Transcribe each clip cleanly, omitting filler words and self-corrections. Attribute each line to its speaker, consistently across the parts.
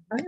Speaker 1: Right.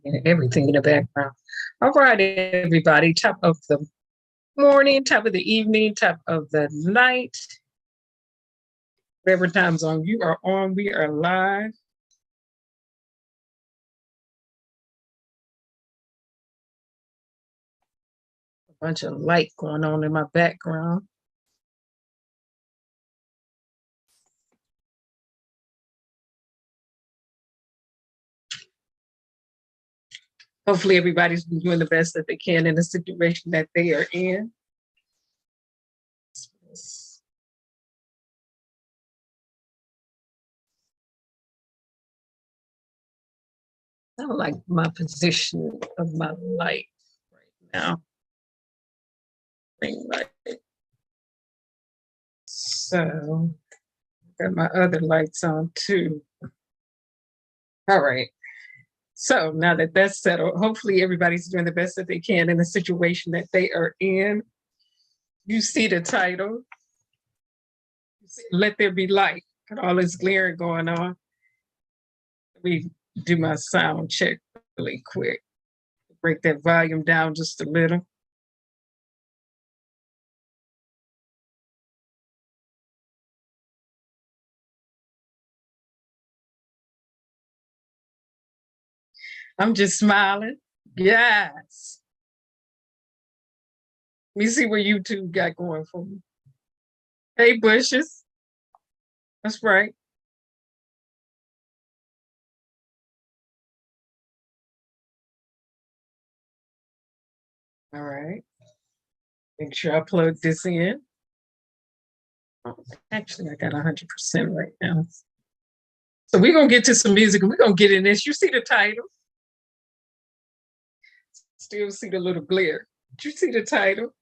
Speaker 1: And everything in the background. All right, everybody, top of the morning, top of the evening, top of the night. Whatever time zone you are on, we are live. A bunch of light going on in my background. Hopefully everybody's been doing the best that they can in the situation that they are in. I don't like my position of my light right now. Ring light. So, got my other lights on too. All right. So now that that's settled, hopefully everybody's doing the best that they can in the situation that they are in. You see the title, Let There Be Light. Got all this glaring going on. Let me do my sound check really quick. Break that volume down just a little. I'm just smiling. Yes. Let me see what YouTube got going for me. Hey, Bushes. That's right. All right. Make sure I plug this in. Oh, actually, I got 100% right now. So we're going to get to some music and we're going to get in this. You see the title? Still see the little glare. Did you see the title?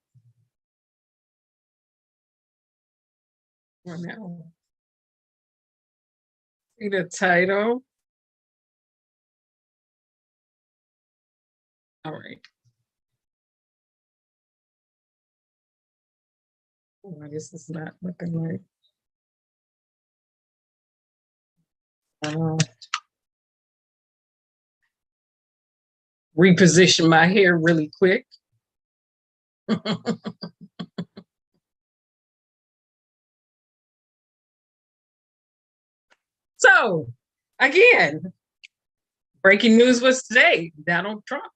Speaker 1: Oh, no. See the title? All right. Oh, this is not looking right. Reposition my hair really quick. So, again, breaking news was today. Donald Trump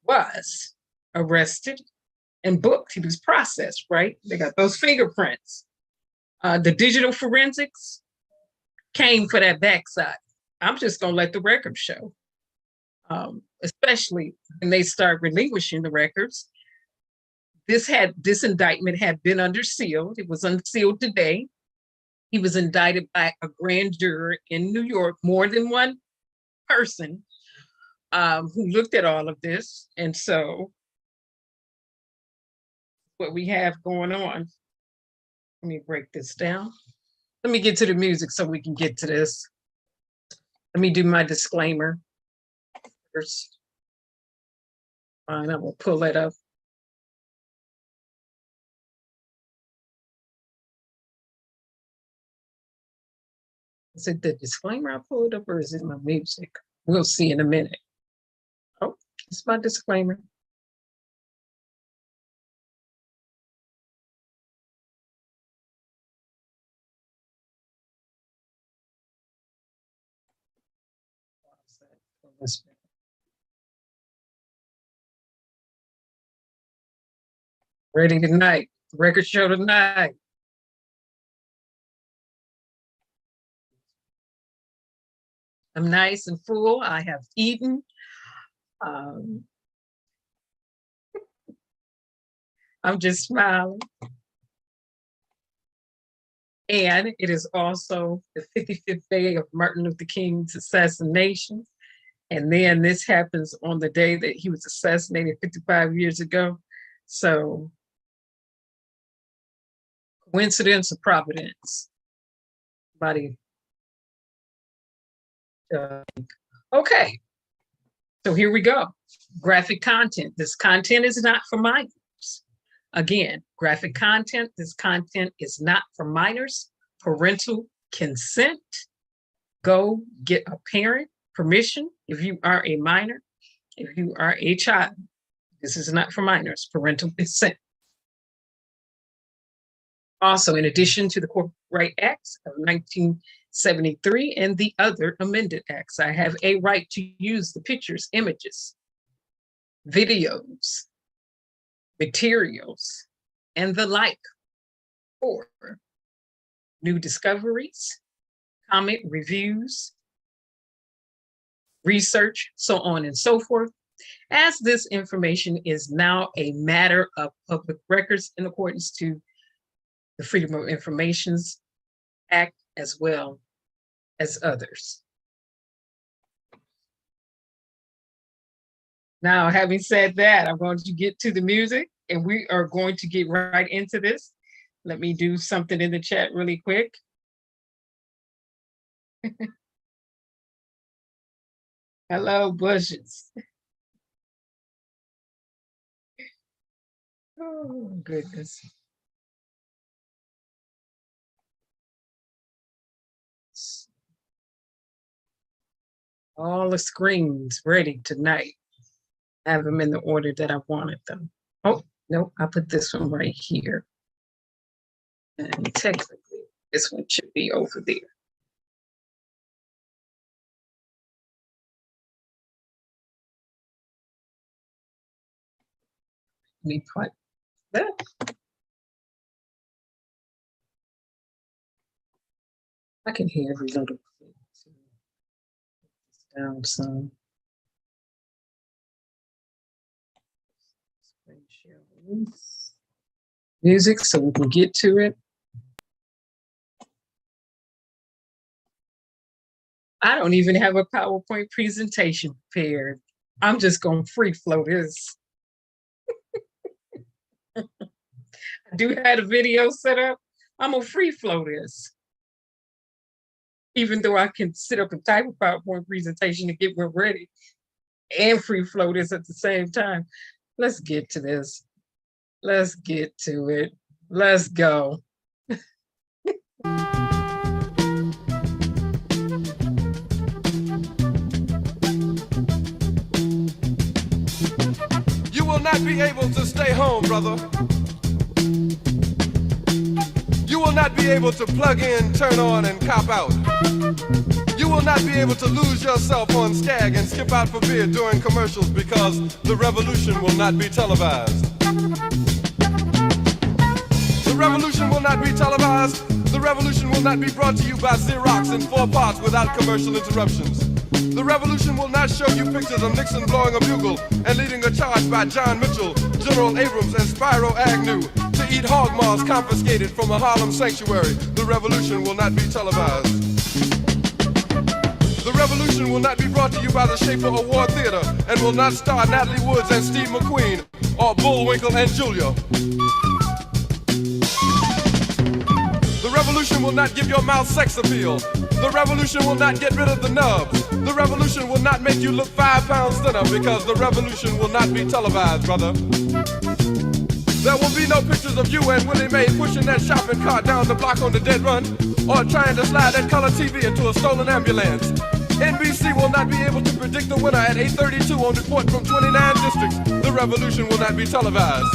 Speaker 1: was arrested and booked. He was processed, right? They got those fingerprints. The digital forensics came for that backside. I'm just going to let the record show, especially when they start relinquishing the records. This indictment had been under seal. It was unsealed today. He was indicted by a grand juror in New York, more than one person who looked at all of this. And so what we have going on, let me break this down. Let me get to the music so we can get to this. Let me do my disclaimer first. And I will pull it up. Is it the disclaimer I pulled up or is it my music? We'll see in a minute. Oh, it's my disclaimer. Ready tonight. Record show tonight. I'm nice and full. I have eaten. I'm just smiling. And it is also the 55th day of Martin Luther King's assassination. And then this happens on the day that he was assassinated 55 years ago. So, coincidence or providence? Buddy. Okay. So here we go. Graphic content. This content is not for minors. Again, graphic content. This content is not for minors. Parental consent. Go get a parent permission if you are a minor. If you are a child, this is not for minors. Parental consent. Also, in addition to the Copyright Acts of 1973 and the other amended acts, I have a right to use the pictures, images, videos, materials, and the like for new discoveries, comment, reviews, research, so on and so forth, as this information is now a matter of public records in accordance to the Freedom of Information Act, as well as others. Now, having said that, I'm going to get to the music, and we are going to get right into this. Let me do something in the chat really quick. Hello, bushes. Oh, goodness. All the screens ready tonight. Have them in the order that I wanted them. Oh, no, I put this one right here. And technically, this one should be over there. Let me put that. I can hear every little thing. Down some. Music so we can get to it. I don't even have a PowerPoint presentation prepared. I'm just going to free flow this. I do have a video set up. I'm going to free flow this. Even though I can sit up and type a PowerPoint presentation to get one ready and free flow this at the same time. Let's get to this. Let's get to it. Let's go.
Speaker 2: You will not be able to stay home, brother. You will not be able to plug in, turn on, and cop out. You will not be able to lose yourself on Skag and skip out for beer during commercials because the revolution will not be televised. The revolution will not be televised. The revolution will not be brought to you by Xerox in 4 parts without commercial interruptions. The revolution will not show you pictures of Nixon blowing a bugle and leading a charge by John Mitchell, General Abrams, and Spyro Agnew to eat hog maws confiscated from a Harlem sanctuary. The revolution will not be televised. The revolution will not be brought to you by the Schaefer Award Theater and will not star Natalie Woods and Steve McQueen or Bullwinkle and Julia. The revolution will not give your mouth sex appeal. The revolution will not get rid of the nubs. The revolution will not make you look 5 pounds thinner because the revolution will not be televised, brother. There will be no pictures of you and Willie Mae pushing that shopping cart down the block on the dead run or trying to slide that color TV into a stolen ambulance. NBC will not be able to predict the winner at 8:32 on report from 29 districts. The revolution will not be televised.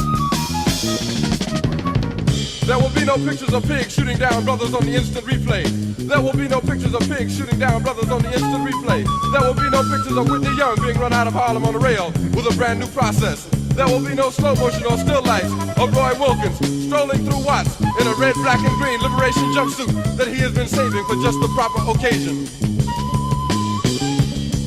Speaker 2: There will be no pictures of pigs shooting down brothers on the instant replay. There will be no pictures of pigs shooting down brothers on the instant replay. There will be no pictures of Whitney Young being run out of Harlem on a rail with a brand new process. There will be no slow motion or still lights of Roy Wilkins strolling through Watts in a red, black, and green liberation jumpsuit that he has been saving for just the proper occasion.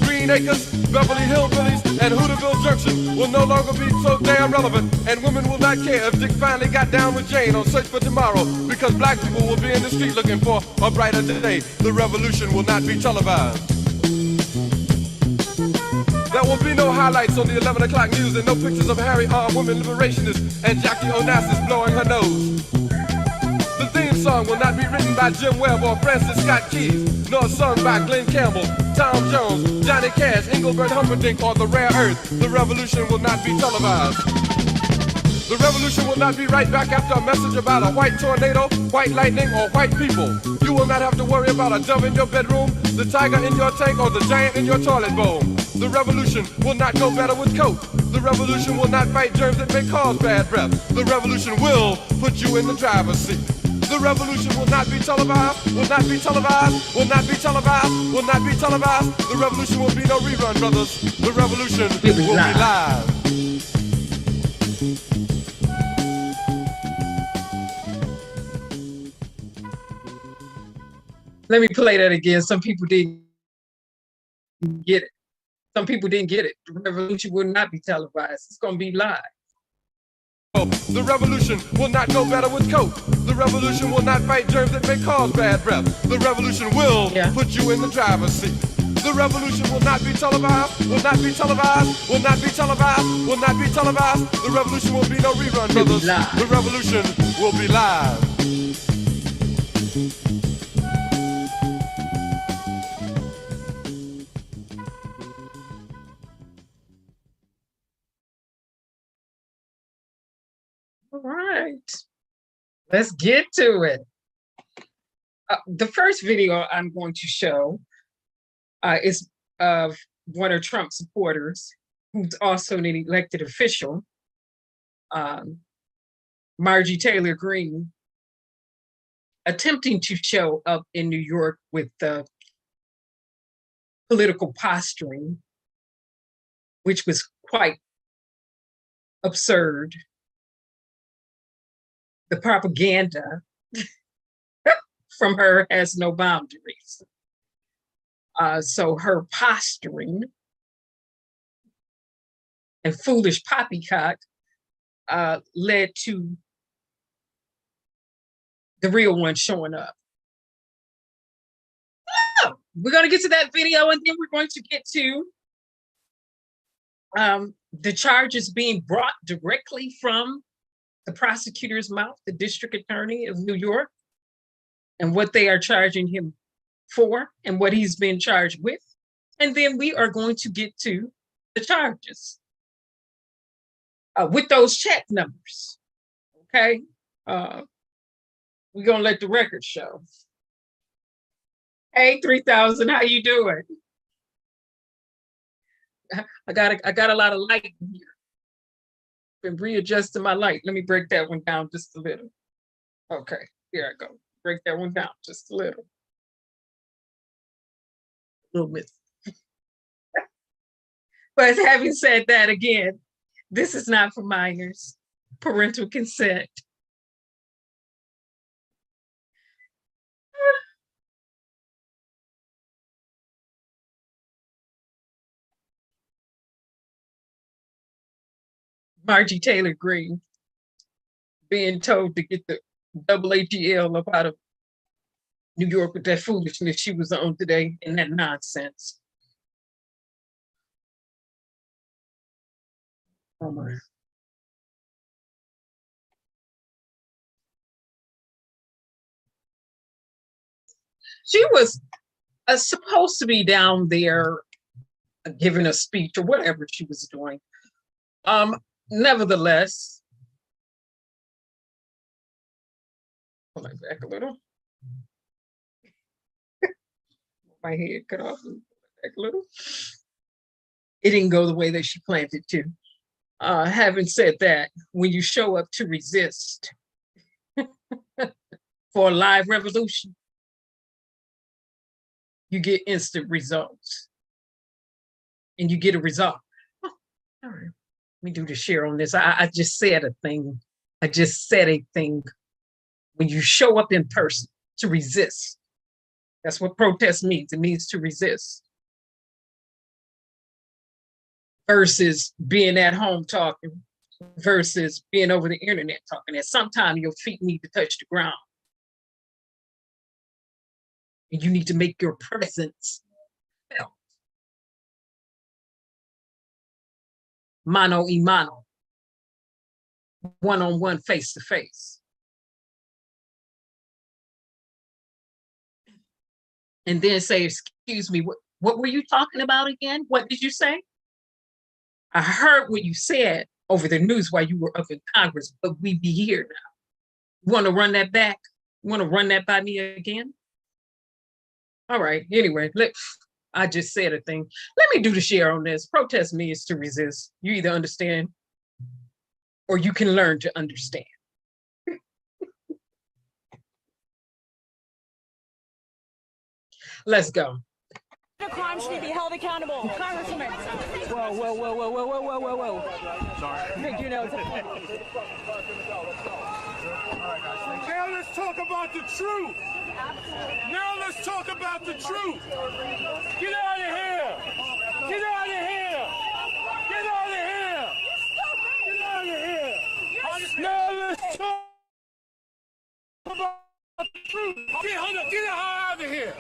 Speaker 2: Green Acres, Beverly Hillbillies, And Hooterville Junction will no longer be so damn relevant. And women will not care if Dick finally got down with Jane on Search for Tomorrow, because black people will be in the street looking for a brighter day. The revolution will not be televised. There will be no highlights on the 11 o'clock news and no pictures of Harry R. women liberationists and Jackie Onassis blowing her nose. The theme song will not be written by Jim Webb or Francis Scott Keys, nor sung by Glenn Campbell, Tom Jones, Johnny Cash, Engelbert Humperdinck, or The Rare Earth. The revolution will not be televised. The revolution will not be right back after a message about a white tornado, white lightning, or white people. You will not have to worry about a dove in your bedroom, the tiger in your tank, or the giant in your toilet bowl. The revolution will not go better with coke. The revolution will not fight germs that may cause bad breath. The revolution will put you in the driver's seat. The revolution will not be televised, will not be televised, will not be televised, will not be televised. The revolution will be no rerun, brothers. The revolution will be live.
Speaker 1: Let me play that again. Some people didn't get it. Some people didn't get it. The revolution will not be televised. It's going to be live.
Speaker 2: The revolution will not go better with coke. The revolution will not fight germs that may cause bad breath. The revolution will put you in the driver's seat. The revolution will not be televised, will not be televised, will not be televised, will not be televised. The revolution will be no rerun, brothers. The revolution will be live.
Speaker 1: All right, let's get to it. The first video I'm going to show is of one of Trump's supporters, who's also an elected official, Marjorie Taylor Greene, attempting to show up in New York with political posturing, which was quite absurd. The propaganda from her has no boundaries. So her posturing and foolish poppycock led to the real one showing up. So we're going to get to that video, and then we're going to get to the charges being brought directly from the prosecutor's mouth, the district attorney of New York, and what they are charging him for and what he's been charged with. And then we are going to get to the charges with those check numbers, okay? We're gonna let the record show. Hey, 3000, how you doing? I got a lot of light in here. Been readjusting my light. Let me break that one down just a little. Okay, here I go. Break that one down just a little. A little bit. But having said that, again, this is not for minors. Parental consent. Marjorie Taylor Greene being told to get the double ATL up out of New York with that foolishness she was on today and that nonsense. Oh my. She was supposed to be down there giving a speech or whatever she was doing. Nevertheless, pull it back a little. My head cut off, back a little. It didn't go the way that she planned it to. Having said that, when you show up to resist for a live revolution, you get instant results. And you get a result. Oh, all right. Let me do the share on this. I just said a thing. I just said a thing. When you show up in person to resist, that's what protest means. It means to resist. versus being at home talking versus being over the internet talking. And sometimes your feet need to touch the ground. And you need to make your presence felt. Mano y mano. One-on-one, face-to-face. And then say, excuse me, what were you talking about again? What did you say? I heard what you said over the news while you were up in Congress, but we be here now. You want to run that back? You want to run that by me again? All right, anyway, I just said a thing. Let me do the share on this. Protest means to resist. You either understand or you can learn to understand. Let's go.
Speaker 3: Crime should be held accountable. Congressman. Whoa. Sorry. Big, you know.
Speaker 2: Now let's talk about the truth. Now let's talk about the truth. Get out of here. Get out of here. Get out of here. Get out of here. Now let's talk about the truth. Get out of here.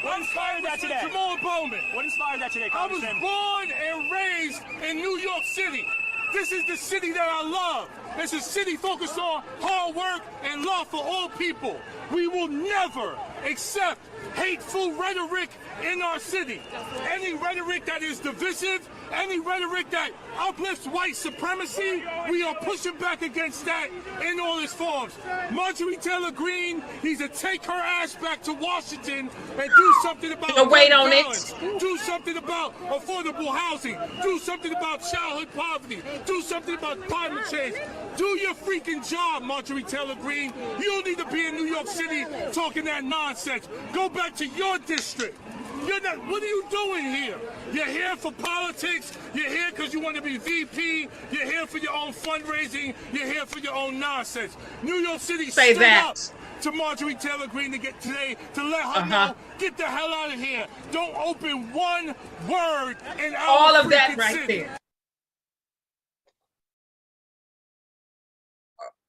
Speaker 3: What inspired that today?
Speaker 2: Jamaal Bowman.
Speaker 3: What inspired that today,
Speaker 2: I was
Speaker 3: Congressman?
Speaker 2: born and raised in New York City. This is the city that I love. It's a city focused on hard work and love for all people. We will never accept hateful rhetoric in our city. Any rhetoric that is divisive, any rhetoric that uplifts white supremacy, we are pushing back against that in all its forms. Marjorie Taylor Greene needs to take her ass back to Washington and do something about gun violence. Do something about affordable housing. Do something about childhood poverty. Do something about climate change. Do your freaking job, Marjorie Taylor Greene. You don't need to be in New York City talking that nonsense. Go back to your district. You're not, what are you doing here? You're here for politics. You're here because you want to be VP. You're here for your own fundraising. You're here for your own nonsense. New York City stood up to Marjorie Taylor Greene to get today to let her know, get the hell out of here. Don't open one word in our
Speaker 1: all of that right
Speaker 2: city.
Speaker 1: there.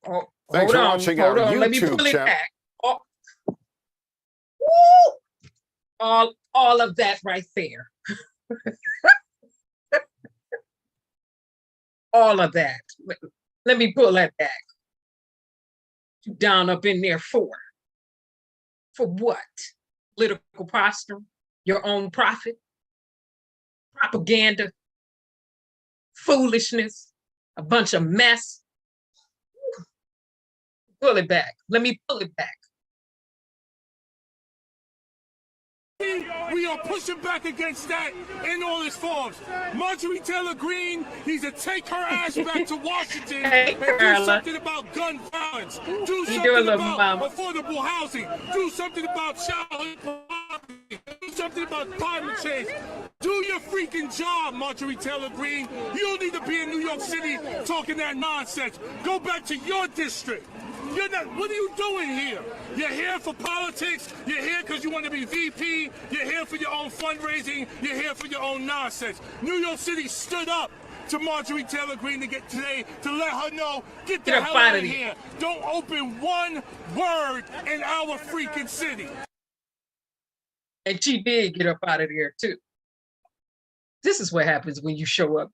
Speaker 1: Oh,
Speaker 4: Thanks for watching our YouTube
Speaker 1: Let me pull it
Speaker 4: channel.
Speaker 1: back. Oh. Woo! All of that right there. All of that. Let me pull that back. Down up in there for what? Political posturing, your own profit, propaganda, foolishness, a bunch of mess. Pull it back. Let me pull it back.
Speaker 2: We are pushing back against that in all its forms. Marjorie Taylor Greene needs to take her ass back to Washington and do something about gun violence. Do something about affordable housing. Do something about childhood poverty. Do something about climate change. Do your freaking job, Marjorie Taylor Greene. You don't need to be in New York City talking that nonsense. Go back to your district. You're not, what are you doing here? You're here for politics. You're here because you want to be VP. You're here for your own fundraising. You're here for your own nonsense. New York City stood up to Marjorie Taylor Greene to get today to let her know, get the hell out of here. Don't open one word in our freaking city.
Speaker 1: And she did get up out of there too. This is what happens when you show up,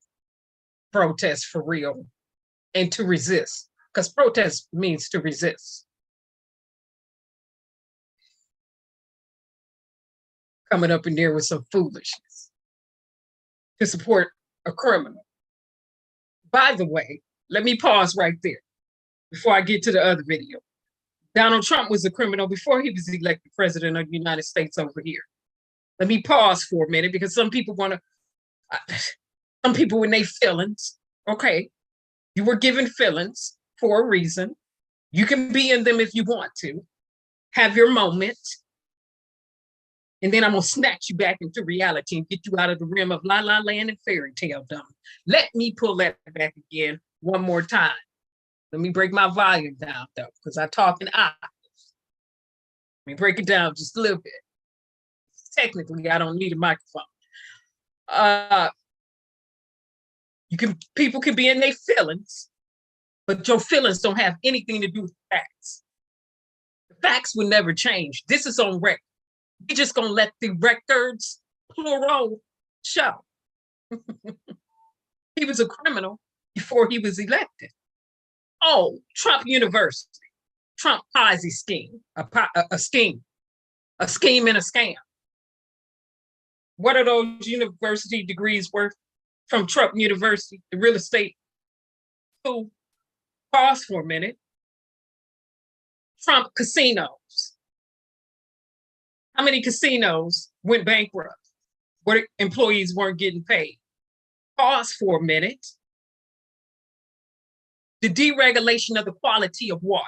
Speaker 1: protest for real, and to resist. Because protest means to resist. Coming up in there with some foolishness to support a criminal. By the way, let me pause right there before I get to the other video. Donald Trump was a criminal before he was elected president of the United States over here. Let me pause for a minute because some people want to, some people when they feelings, okay, you were given feelings for a reason. You can be in them if you want to. Have your moment. And then I'm going to snatch you back into reality and get you out of the realm of la la land and fairy tale dumb. Let me pull that back again one more time. Let me break my volume down though, because I talk in octaves. Let me break it down just a little bit. Technically, I don't need a microphone. People can be in their feelings, but your feelings don't have anything to do with facts. The facts will never change. This is on record. We're just gonna let the records, plural, show. He was a criminal before he was elected. Oh, Trump University, Trump Ponzi scheme, a scheme and a scam. What are those university degrees worth from Trump University, the real estate school? Pause for a minute. Trump casinos. How many casinos went bankrupt where employees weren't getting paid? Pause for a minute. The deregulation of the quality of water,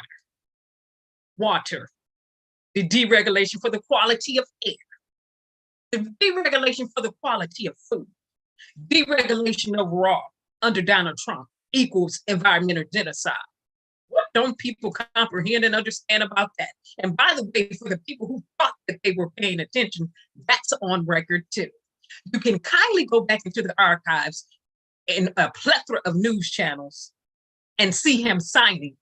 Speaker 1: the deregulation for the quality of air, the deregulation for the quality of food, deregulation overall under Donald Trump equals environmental genocide. What don't people comprehend and understand about that? And by the way, for the people who thought that they were paying attention, that's on record too. You can kindly go back into the archives in a plethora of news channels and see him signing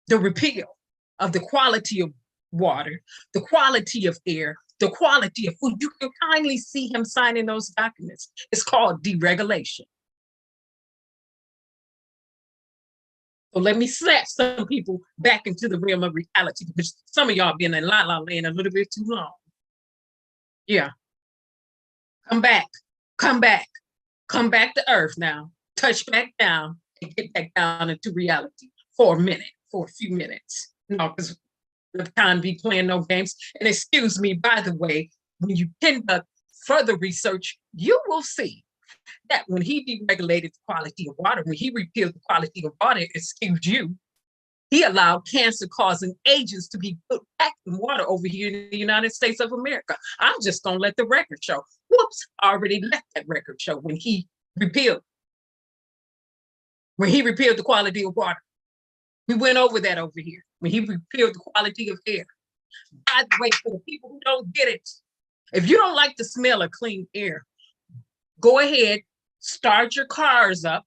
Speaker 1: the repeal of the quality of water, the quality of air, the quality of food. You can kindly see him signing those documents. It's called deregulation. So let me slap some people back into the realm of reality, because some of y'all been in la la land a little bit too long. Yeah. Come back to earth now, touch back down and get back down into reality for a few minutes. No, because the time be playing no games. And excuse me, by the way, when you conduct further research, you will see that when he deregulated the quality of water, when he repealed the quality of water, excuse you, he allowed cancer-causing agents to be put back in water over here in the United States of America. I'm just gonna let the record show. Whoops, already let that record show when he repealed the quality of water. We went over that over here. When he repealed the quality of air. By the way, for the people who don't get it, if you don't like the smell of clean air, go ahead, start your cars up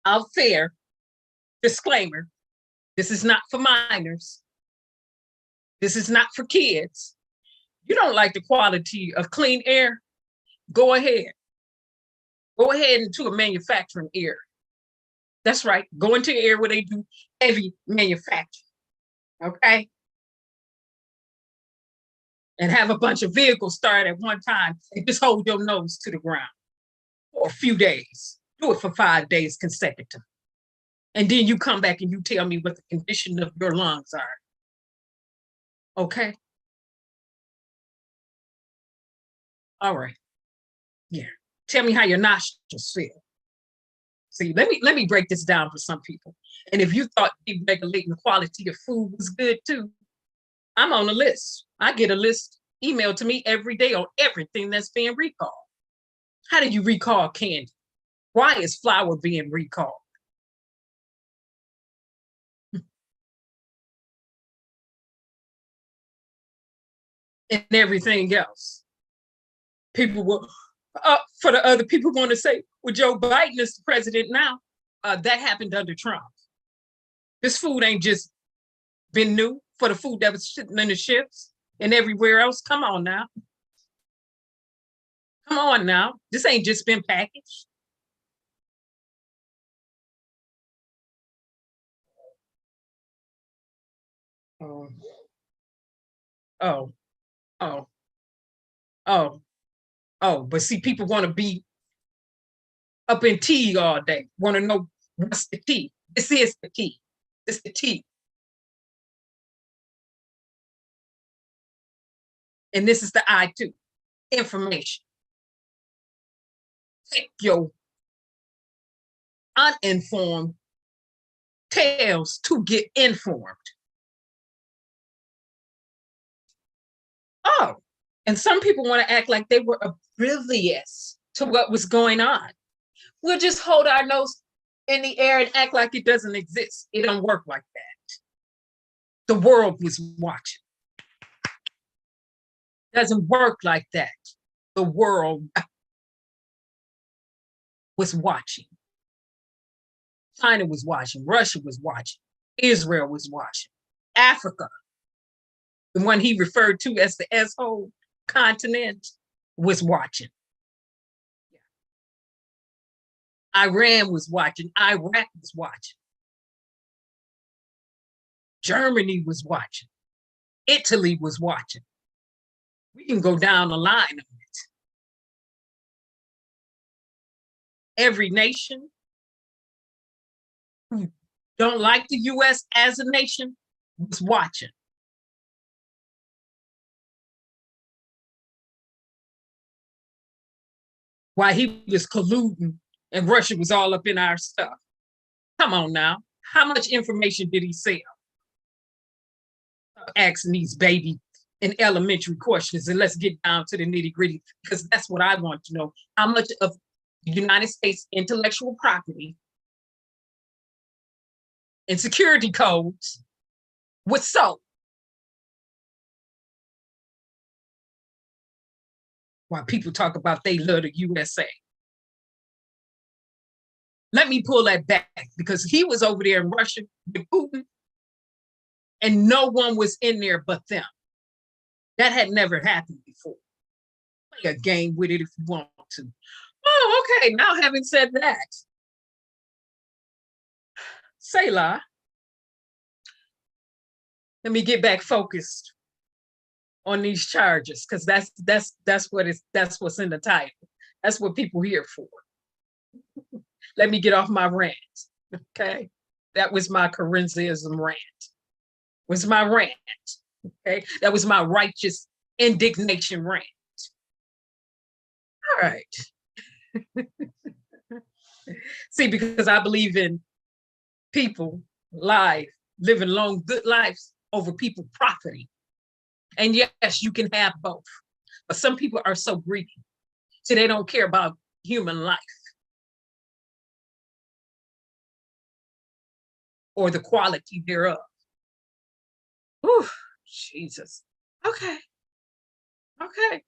Speaker 1: out there. Disclaimer, this is not for minors. This is not for kids. You don't like the quality of clean air? Go ahead. Go ahead into a manufacturing area. That's right. Go into an area where they do heavy manufacturing. Okay? And have a bunch of vehicles start at one time and just hold your nose to the ground for a few days. Do it for 5 days consecutive. And then you come back and you tell me what the condition of your lungs are. Okay? All right. Yeah. Tell me how your nostrils feel. See, let me break this down for some people. And if you thought deregulating the quality of food was good too, I'm on a list. I get a list emailed to me every day on everything that's being recalled. How do you recall candy? Why is flour being recalled? And everything else. People will, for the other people want to say, well, Joe Biden is the president now. That happened under Trump. This food ain't just been new for the food that was sitting in the ships and everywhere else. Come on now. Come on now. This ain't just been packaged. But see, people want to be up in tea all day, want to know what's the tea. This is the tea. It's the tea. And this is the I too. Information. Take your uninformed tales to get informed. Oh, and some people want to act like they were oblivious to what was going on. We'll just hold our nose in the air and act like it doesn't exist. It don't work like that. The world was watching. It doesn't work like that. The world. was watching. China was watching. Russia was watching. Israel was watching. Africa, the one he referred to as the S-hole continent, was watching. Iran was watching. Iraq was watching. Germany was watching. Italy was watching. We can go down the line of it. Every nation who don't like the US as a nation was watching. While he was colluding and Russia was all up in our stuff. Come on now. How much information did he sell? Asking these baby and elementary questions, and let's get down to the nitty-gritty, because that's what I want to know. How much of the United States intellectual property and security codes was sold? While people talk about they love the USA. Let me pull that back, because he was over there in Russia with Putin, and no one was in there but them. That had never happened before. Play a game with it if you want to. Oh, okay. Now, having said that, Selah, let me get back focused on these charges, because that's what's in the title. That's what people here for. Let me get off my rant. Okay, that was my Kerenszism rant. Was my rant. Okay, that was my righteous indignation rant. All right. See, because I believe in people living long, good lives over people property. And yes, you can have both. But some people are so greedy, so they don't care about human life or the quality thereof. Whew, Jesus. Okay. Okay.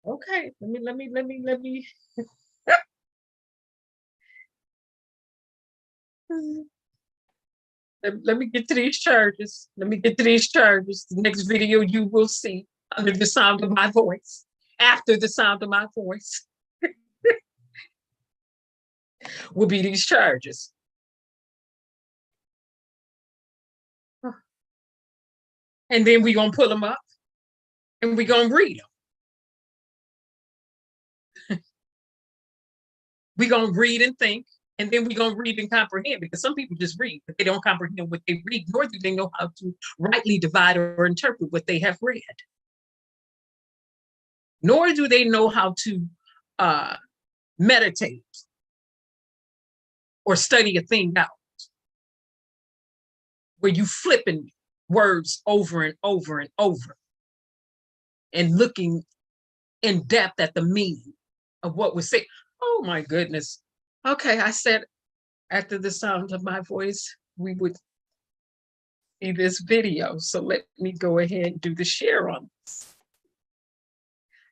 Speaker 1: Okay. Let me. Let me get to these charges. Let me get to these charges. The next video you will see under the sound of my voice, after the sound of my voice, will be these charges. And then we're going to pull them up and we're going to read them. We're going to read and think, and then we're going to read and comprehend, because some people just read, but they don't comprehend what they read, nor do they know how to rightly divide or interpret what they have read. Nor do they know how to meditate or study a thing out, where you flipping words over and over and over and looking in depth at the meaning of what was said. Oh my goodness. Okay, I said after the sound of my voice, we would see this video. So let me go ahead and do the share on this.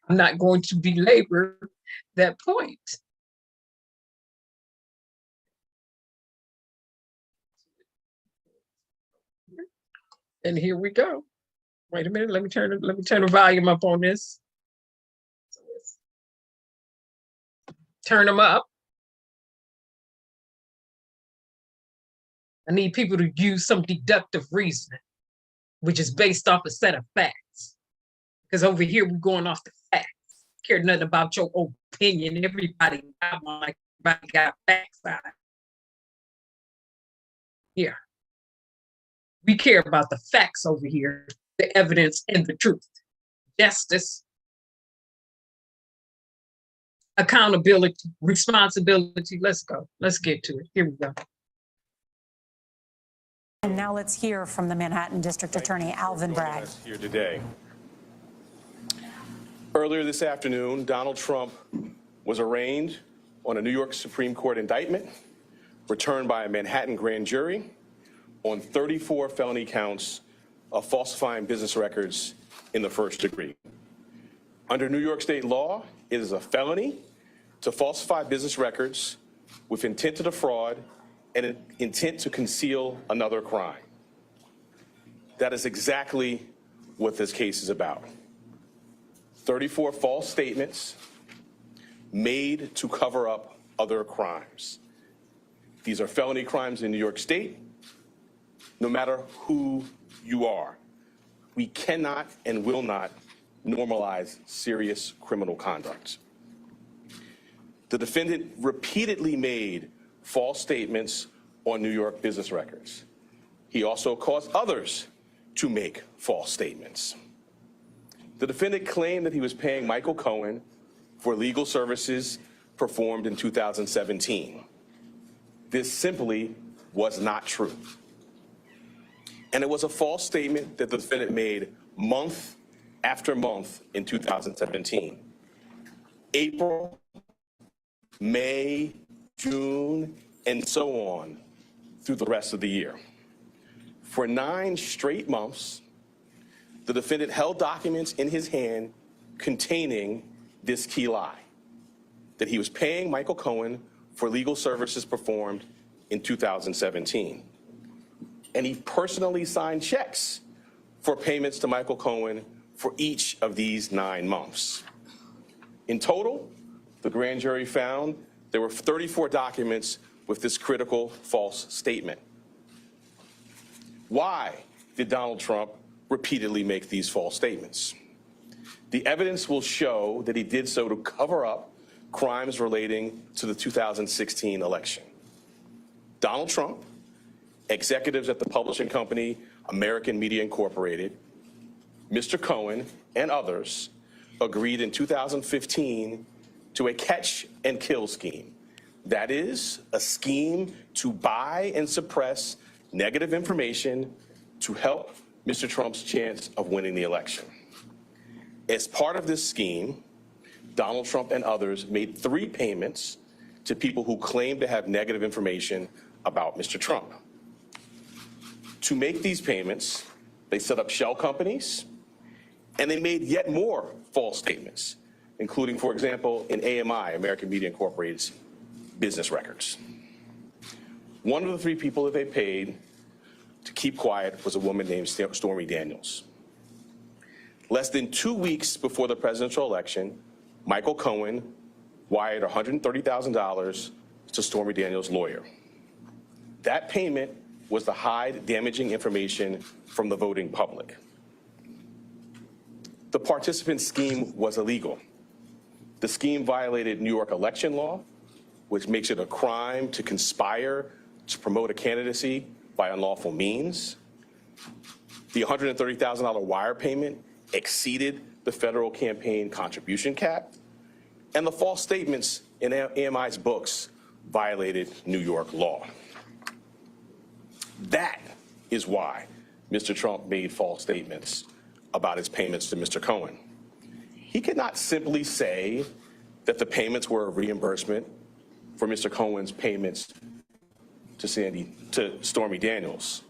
Speaker 1: I'm not going to belabor that point. And here we go. Wait a minute, let me turn the volume up on this. Turn them up. I need people to use some deductive reasoning, which is based off a set of facts. Because over here, we're going off the facts. Care nothing about your opinion. Everybody got facts on it. Here. We care about the facts over here, the evidence and the truth. Justice, accountability, responsibility. Let's go. Let's get to it. Here we go.
Speaker 4: And now let's hear from the Manhattan District Attorney, Alvin Bragg.
Speaker 5: Here today. Earlier this afternoon, Donald Trump was arraigned on a New York Supreme Court indictment returned by a Manhattan grand jury on 34 felony counts of falsifying business records in the first degree. Under New York state law, it is a felony to falsify business records with intent to defraud and an intent to conceal another crime. That is exactly what this case is about. 34 false statements made to cover up other crimes. These are felony crimes in New York State, no matter who you are. We cannot and will not normalize serious criminal conduct. The defendant repeatedly made false statements on New York business records. He also caused others to make false statements. The defendant claimed that he was paying Michael Cohen for legal services performed in 2017. This simply was not true. And it was a false statement that the defendant made month after month in 2017. April, May, June, and so on through the rest of the year. For 9 straight months, the defendant held documents in his hand containing this key lie, that he was paying Michael Cohen for legal services performed in 2017. And he personally signed checks for payments to Michael Cohen for each of these 9 months. In total, the grand jury found there were 34 documents with this critical false statement. Why did Donald Trump repeatedly make these false statements? The evidence will show that he did so to cover up crimes relating to the 2016 election. Donald Trump, executives at the publishing company American Media Incorporated, Mr. Cohen, and others agreed in 2015 to a catch and kill scheme. That is, a scheme to buy and suppress negative information to help Mr. Trump's chance of winning the election. As part of this scheme, Donald Trump and others made 3 payments to people who claimed to have negative information about Mr. Trump. To make these payments, they set up shell companies, and they made yet more false statements, including, for example, in AMI, American Media Incorporated's business records. One of the 3 people that they paid to keep quiet was a woman named Stormy Daniels. Less than 2 weeks before the presidential election, Michael Cohen wired $130,000 to Stormy Daniels' lawyer. That payment was to hide damaging information from the voting public. The participant scheme was illegal. The scheme violated New York election law, which makes it a crime to conspire to promote a candidacy by unlawful means. The $130,000 wire payment exceeded the federal campaign contribution cap, and the false statements in AMI's books violated New York law. That is why Mr. Trump made false statements about his payments to Mr. Cohen. He could not simply say that the payments were a reimbursement for Mr. Cohen's payments to Stormy Daniels.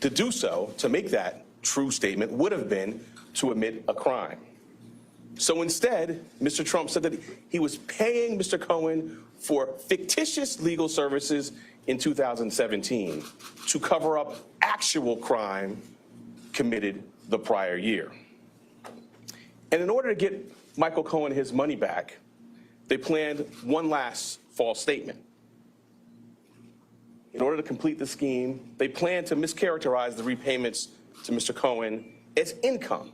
Speaker 5: To do so, to make that true statement, would have been to admit a crime. So instead, Mr. Trump said that he was paying Mr. Cohen for fictitious legal services in 2017 to cover up actual crime committed the prior year. And in order to get Michael Cohen his money back, they planned one last false statement. In order to complete the scheme, they planned to mischaracterize the repayments to Mr. Cohen as income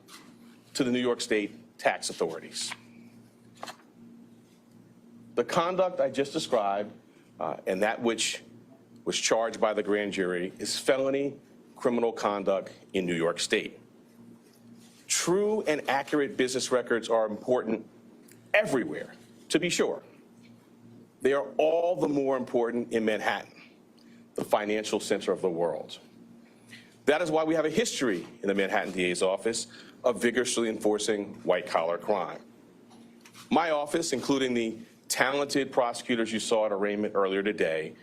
Speaker 5: to the New York State tax authorities. The conduct I just described and that which was charged by the grand jury is felony criminal conduct in New York State. True and accurate business records are important everywhere, to be sure. They are all the more important in Manhattan, the financial center of the world. That is why we have a history in the Manhattan DA's office of vigorously enforcing white-collar crime. My office, including the talented prosecutors you saw at arraignment earlier today,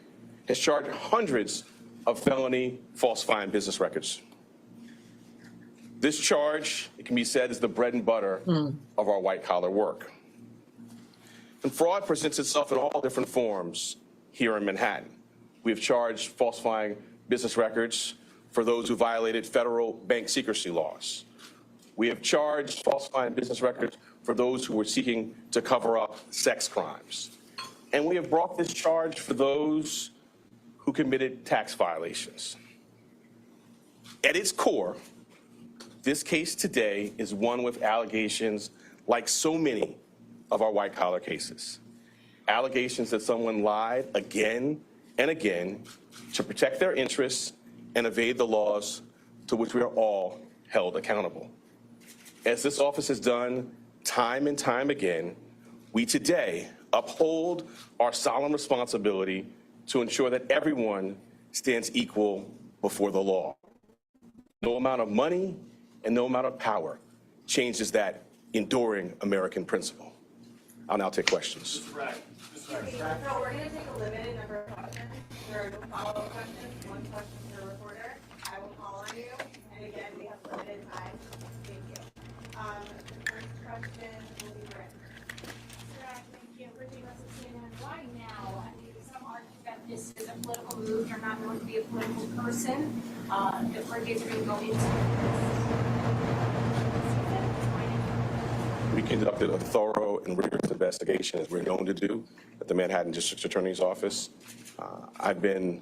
Speaker 5: has charged hundreds of felony falsifying business records. This charge, it can be said, is the bread and butter of our white-collar work. And fraud presents itself in all different forms here in Manhattan. We have charged falsifying business records for those who violated federal bank secrecy laws. We have charged falsifying business records for those who were seeking to cover up sex crimes. And we have brought this charge for those who committed tax violations. At its core, this case today is one with allegations like so many of our white-collar cases. Allegations that someone lied again and again to protect their interests and evade the laws to which we are all held accountable. As this office has done time and time again, we today uphold our solemn responsibility to ensure that everyone stands equal before the law. No amount of money and no amount of power changes that enduring American principle. I'll now take questions.
Speaker 6: So we're going to take a limited number of questions. There are no follow-up questions. One question per reporter. I will call on you. And again, we have limited time. Thank you. The first question will be Rick.
Speaker 7: Thank you. Brittany Russell, CNN. Why now? I mean, some argue that this is a political move. You're not going to be a political person. The Brigades are going to go into
Speaker 5: We conducted a thorough and rigorous investigation, as we're known to do, at the Manhattan District Attorney's Office. I've been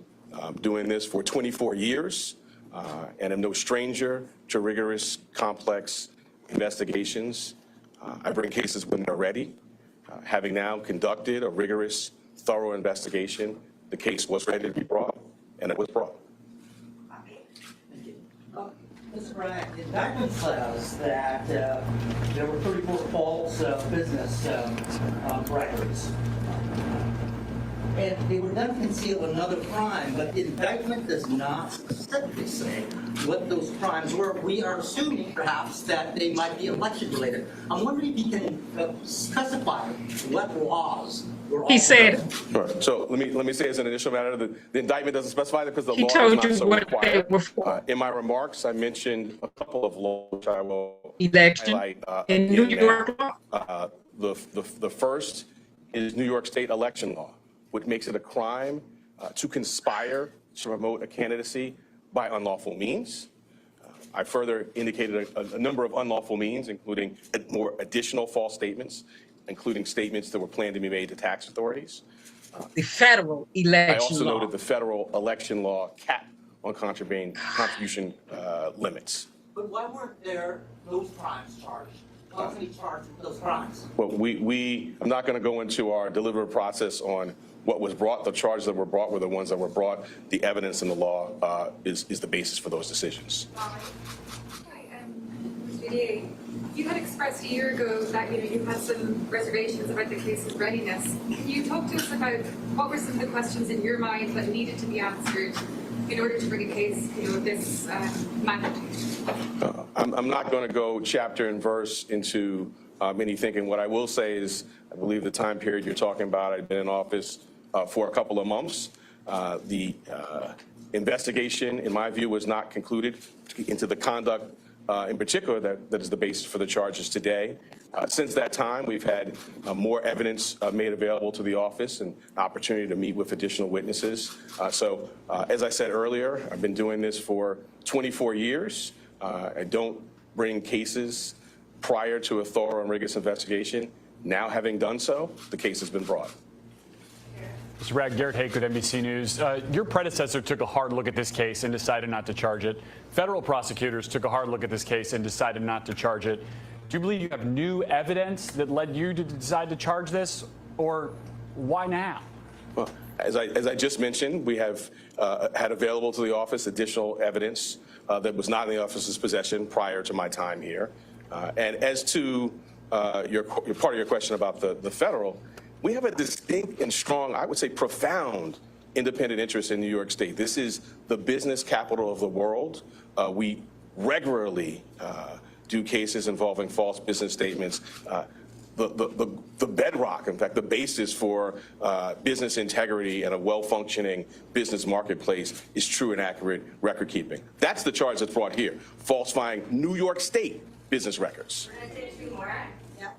Speaker 5: doing this for 24 years and am no stranger to rigorous, complex investigations. I bring cases when they're ready. Having now conducted a rigorous, thorough investigation, the case was ready to be brought, and it was brought.
Speaker 8: Mr. Bragg, the indictment says that there were 34 false business records. And they were done to conceal another crime, but the indictment does not specifically say what those crimes were. We are assuming, perhaps, that they might be election-related. I'm wondering if you can specify what laws were all.
Speaker 1: He said.
Speaker 5: Right. So let me say as an initial matter, the indictment doesn't specify that because the
Speaker 1: He
Speaker 5: law
Speaker 1: told
Speaker 5: is
Speaker 1: you
Speaker 5: not so
Speaker 1: what they
Speaker 5: required.
Speaker 1: were for.
Speaker 5: In my remarks, I mentioned a couple of laws which I will
Speaker 1: Election
Speaker 5: highlight
Speaker 1: in New
Speaker 5: again
Speaker 1: York
Speaker 5: now.
Speaker 1: law.
Speaker 5: The first is New York State election law, which makes it a crime to conspire to promote a candidacy by unlawful means. I further indicated a number of unlawful means, including more additional false statements, including statements that were planned to be made to tax authorities.
Speaker 1: The federal election
Speaker 5: I also
Speaker 1: law.
Speaker 5: noted the federal election law cap on contribution limits.
Speaker 8: But why weren't there those crimes charged? Why wasn't he charged with those crimes?
Speaker 5: Well, I'm not going to go into our deliberative process on what was brought. The charges that were brought were the ones that were brought. The evidence in the law is the basis for those decisions.
Speaker 7: Hi, Mr. You had expressed a year ago that you had some reservations about the case's readiness. Can you talk to us about what were some of the questions in your mind that needed to be answered in order to bring a case of this magnitude?
Speaker 5: I'm not going to go chapter and verse into any thinking. What I will say is, I believe the time period you're talking about, I've been in office for a couple of months. The investigation, in my view, was not concluded into the conduct in particular that is the basis for the charges today. Since that time, we've had more evidence made available to the office and opportunity to meet with additional witnesses. So as I said earlier, I've been doing this for 24 years. I don't bring cases prior to a thorough and rigorous investigation. Now, having done so, the case has been brought.
Speaker 9: Mr. Bragg, Garrett Hake with NBC News. Your predecessor took a hard look at this case and decided not to charge it. Federal prosecutors took a hard look at this case and decided not to charge it. Do you believe you have new evidence that led you to decide to charge this, or why now?
Speaker 5: Well, as I just mentioned, we have had available to the office additional evidence that was not in the office's possession prior to my time here. And as to your part of your question about the federal, we have a distinct and strong, I would say profound, independent interest in New York State. This is the business capital of the world. We regularly do cases involving false business statements. The bedrock, in fact, the basis for business integrity and a well-functioning business marketplace is true and accurate record keeping. That's the charge that's brought here, falsifying New York State business records.
Speaker 6: We're going to take two more. Yep.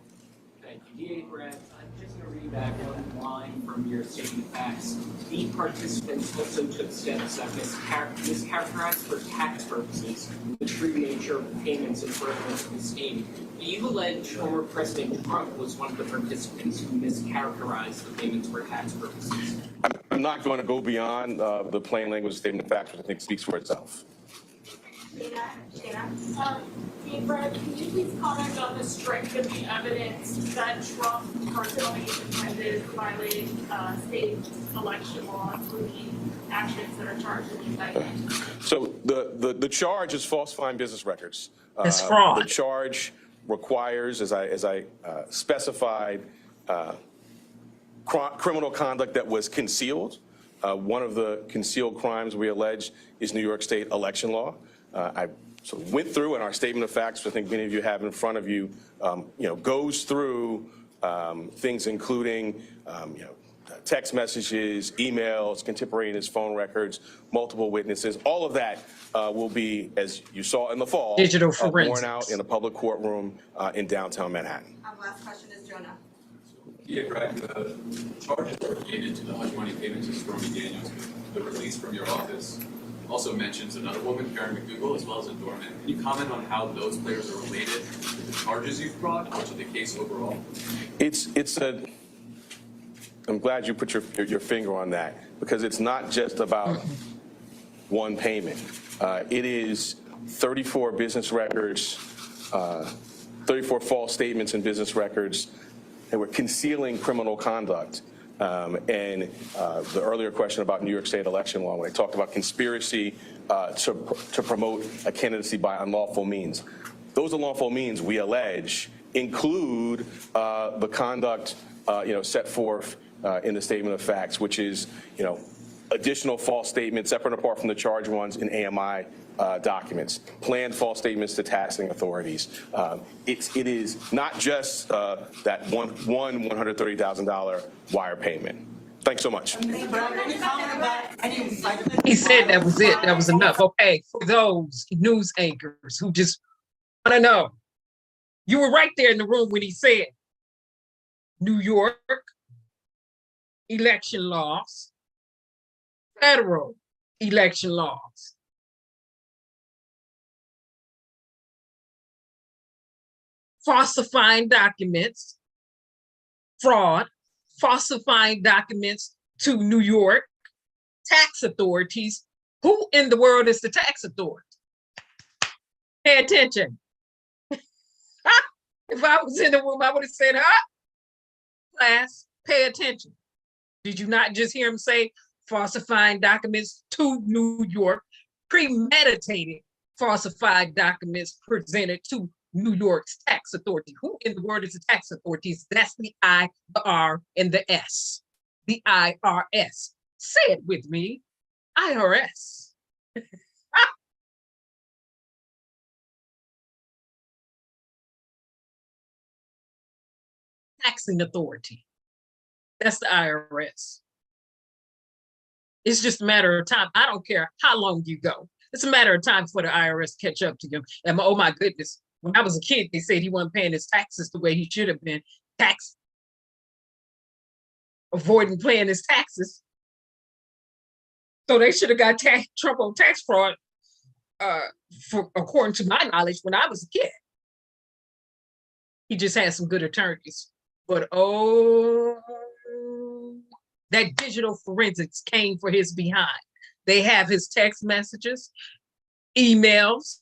Speaker 10: Thank you. I'm just going to read piggyback one line from your statement of facts. The participants also took steps that mischaracterized for tax purposes the true nature of payments and furtherance of the scheme. You allege former President Trump was one of the participants who mischaracterized the payments for tax purposes.
Speaker 5: I'm not going to go beyond the plain language statement of facts, which I think speaks for itself.
Speaker 11: Bragg, can you please comment on the strength of the evidence that Trump personally intended violating state election law, including actions that are charged in the indictment?
Speaker 5: So the charge is falsifying business records.
Speaker 1: It's fraud.
Speaker 5: The charge requires, as I specified, criminal conduct that was concealed. One of the concealed crimes we allege is New York State election law. I sort of went through in our statement of facts, which I think many of you have in front of you, goes through things including, text messages, emails, contemporaneous phone records, multiple witnesses. All of that will be, as you saw in the fall,
Speaker 1: digital
Speaker 5: borne out in a public courtroom in downtown Manhattan.
Speaker 6: Last question is Jonah.
Speaker 12: Yeah, Bragg, the charges related to the hush money payments to Stormy Daniels. The release from your office also mentions another woman, Karen McDougal, as well as a doorman. Can you comment on how those players are related to the charges you've brought or to the case overall?
Speaker 5: I'm glad you put your finger on that, because it's not just about one payment. It is 34 business records, 34 false statements in business records that were concealing criminal conduct. And the earlier question about New York State election law, when I talked about conspiracy to promote a candidacy by unlawful means, those unlawful means we allege include the conduct set forth in the statement of facts, which is additional false statements separate and apart from the charged ones in AMI documents, planned false statements to taxing authorities. It is not just that one $130,000 wire payment. Thanks so much.
Speaker 1: He said that was it. That was enough. Okay, for those news anchors who just want to know, you were right there in the room when he said New York election laws, federal election laws. Falsifying documents, fraud, falsifying documents to New York tax authorities. Who in the world is the tax authority? Pay attention. If I was in the room, I would have said, class, pay attention. Did you not just hear him say falsifying documents to New York, premeditated falsified documents presented to New York's tax authority? Who in the world is the tax authorities? That's the I, the R, and the S. The IRS. Say it with me. IRS. Taxing authority. That's the IRS. It's just a matter of time. I don't care how long you go. It's a matter of time for the IRS catch up to you. And oh my goodness, when I was a kid, they said he wasn't paying his taxes the way he should have been. Tax avoiding paying his taxes. So they should have got Trump on tax fraud, according to my knowledge, when I was a kid. He just had some good attorneys. But oh, that digital forensics came for his behind. They have his text messages, emails,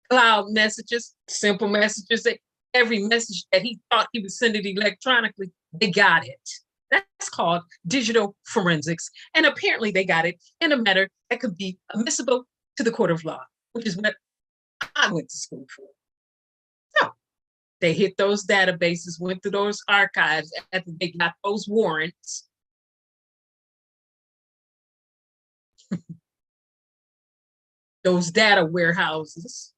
Speaker 1: cloud messages, simple messages, that every message that he thought he was sending electronically, they got it. That's called digital forensics. And apparently they got it in a manner that could be admissible to the court of law, which is what I went to school for. So they hit those databases, went through those archives after they got those warrants. Those data warehouses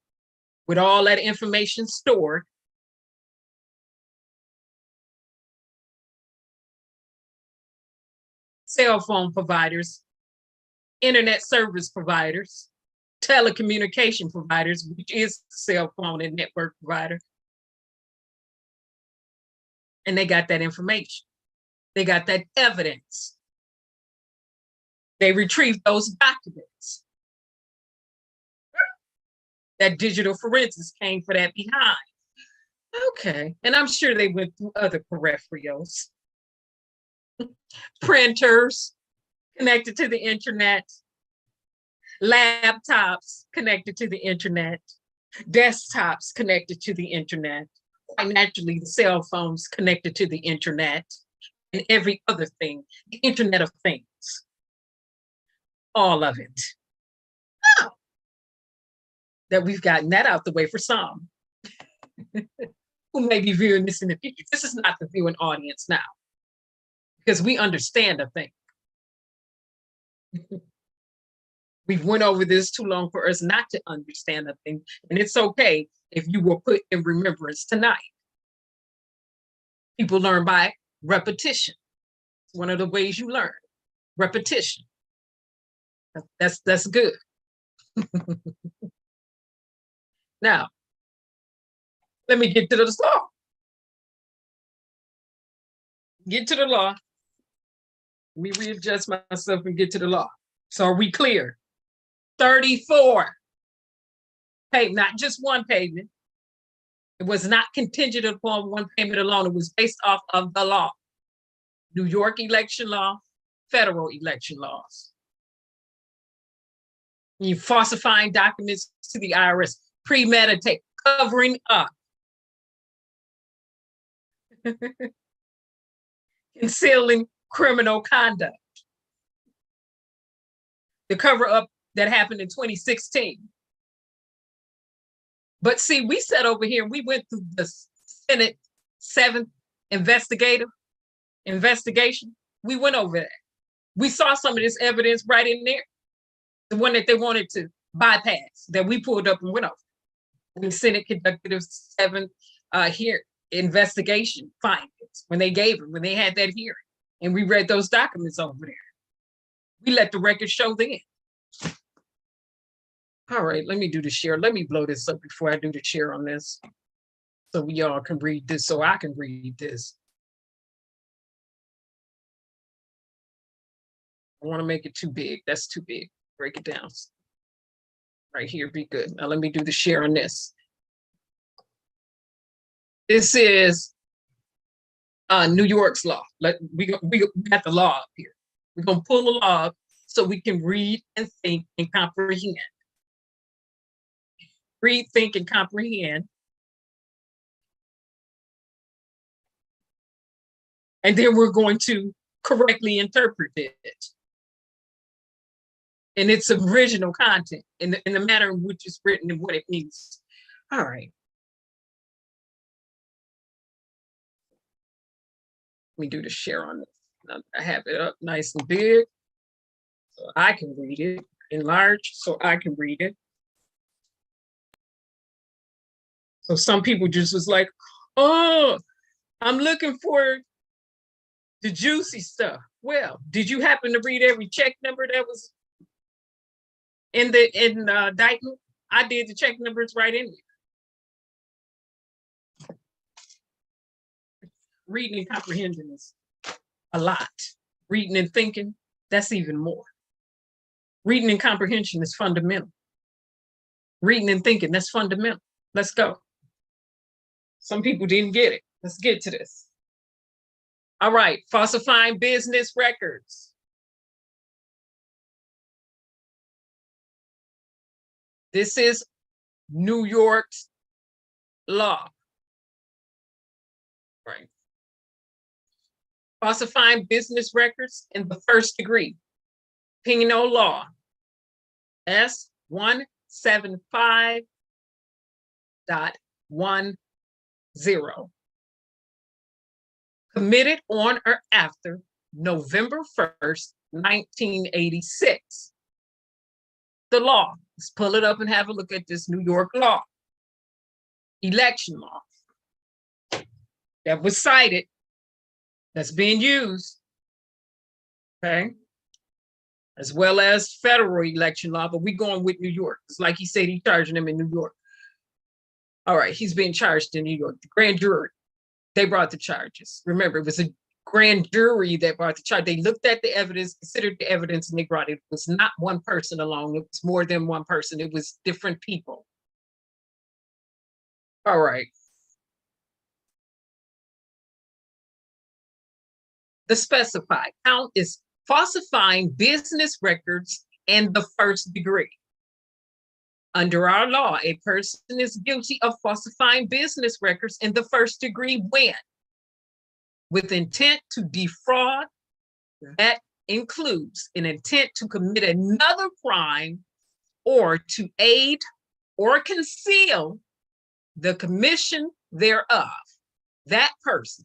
Speaker 1: with all that information stored. Cell phone providers, internet service providers, telecommunication providers, which is cell phone and network provider, And they got that information. They got that evidence. They retrieved those documents. That digital forensics came for that behind. Okay, and I'm sure they went through other peripherals. Printers connected to the internet, laptops connected to the internet, desktops connected to the internet, quite naturally the cell phones connected to the internet, and every other thing, the Internet of Things. All of it. Oh, that we've gotten that out the way for some who may be viewing this in the future. This is not the viewing audience now, because we understand a thing. We've went over this too long for us not to understand a thing, and it's okay if you were put in remembrance tonight. People learn by repetition. It's one of the ways you learn, repetition. That's good. Now, let me get to the law. Get to the law. Let me readjust myself and get to the law. So are we clear? 34 payment, not just one payment. It was not contingent upon one payment alone. It was based off of the law. New York election law, federal election laws. You falsifying documents to the IRS, premeditate, covering up. Concealing criminal conduct. The cover up that happened in 2016. But see, we sat over here, we went through the Senate 7th investigation. We went over that. We saw some of this evidence right in there. The one that they wanted to bypass, that we pulled up and went over. And the Senate conducted a 7th investigation findings when they had that hearing. And we read those documents over there. We let the record show then. All right, let me do the share. Let me blow this up before I do the share on this. So we all can read this, so I can read this. I want to make it too big. That's too big. Break it down. Right here, be good. Now let me do the share on this. This is New York's law. We got the law up here. We're gonna pull the law up so we can read and think and comprehend. Read, think, and comprehend. And then we're going to correctly interpret it in its original content, in the manner in which it's written and what it means. All right. Let me do the share on this. Now, I have it up nice and big so I can read it, enlarged so I can read it. So some people just was like, oh, I'm looking for the juicy stuff. Well, did you happen to read every check number that was in the indictment? I did. The check numbers right in there. Reading and comprehending is a lot. Reading and thinking, that's even more. Reading and comprehension is fundamental. Reading and thinking, that's fundamental. Let's go. Some people didn't get it. Let's get to this. All right, falsifying business records. This is New York's law. Right. Falsifying business records in the first degree. Penal law. S175.10. Committed on or after November 1st, 1986. The law. Let's pull it up and have a look at this New York law. Election law. That was cited. That's being used. Okay. As well as federal election law, but we're going with New York. It's like he said, he's charging them in New York. All right, he's being charged in New York. The grand jury They brought the charges. Remember, it was a grand jury that brought the charge. They looked at the evidence, considered the evidence, and they brought it. It was not one person alone. It was more than one person. It was different people. All right. The specified count is falsifying business records in the first degree. Under our law, a person is guilty of falsifying business records in the first degree when? With intent to defraud, that includes an intent to commit another crime or to aid or conceal the commission thereof. That person.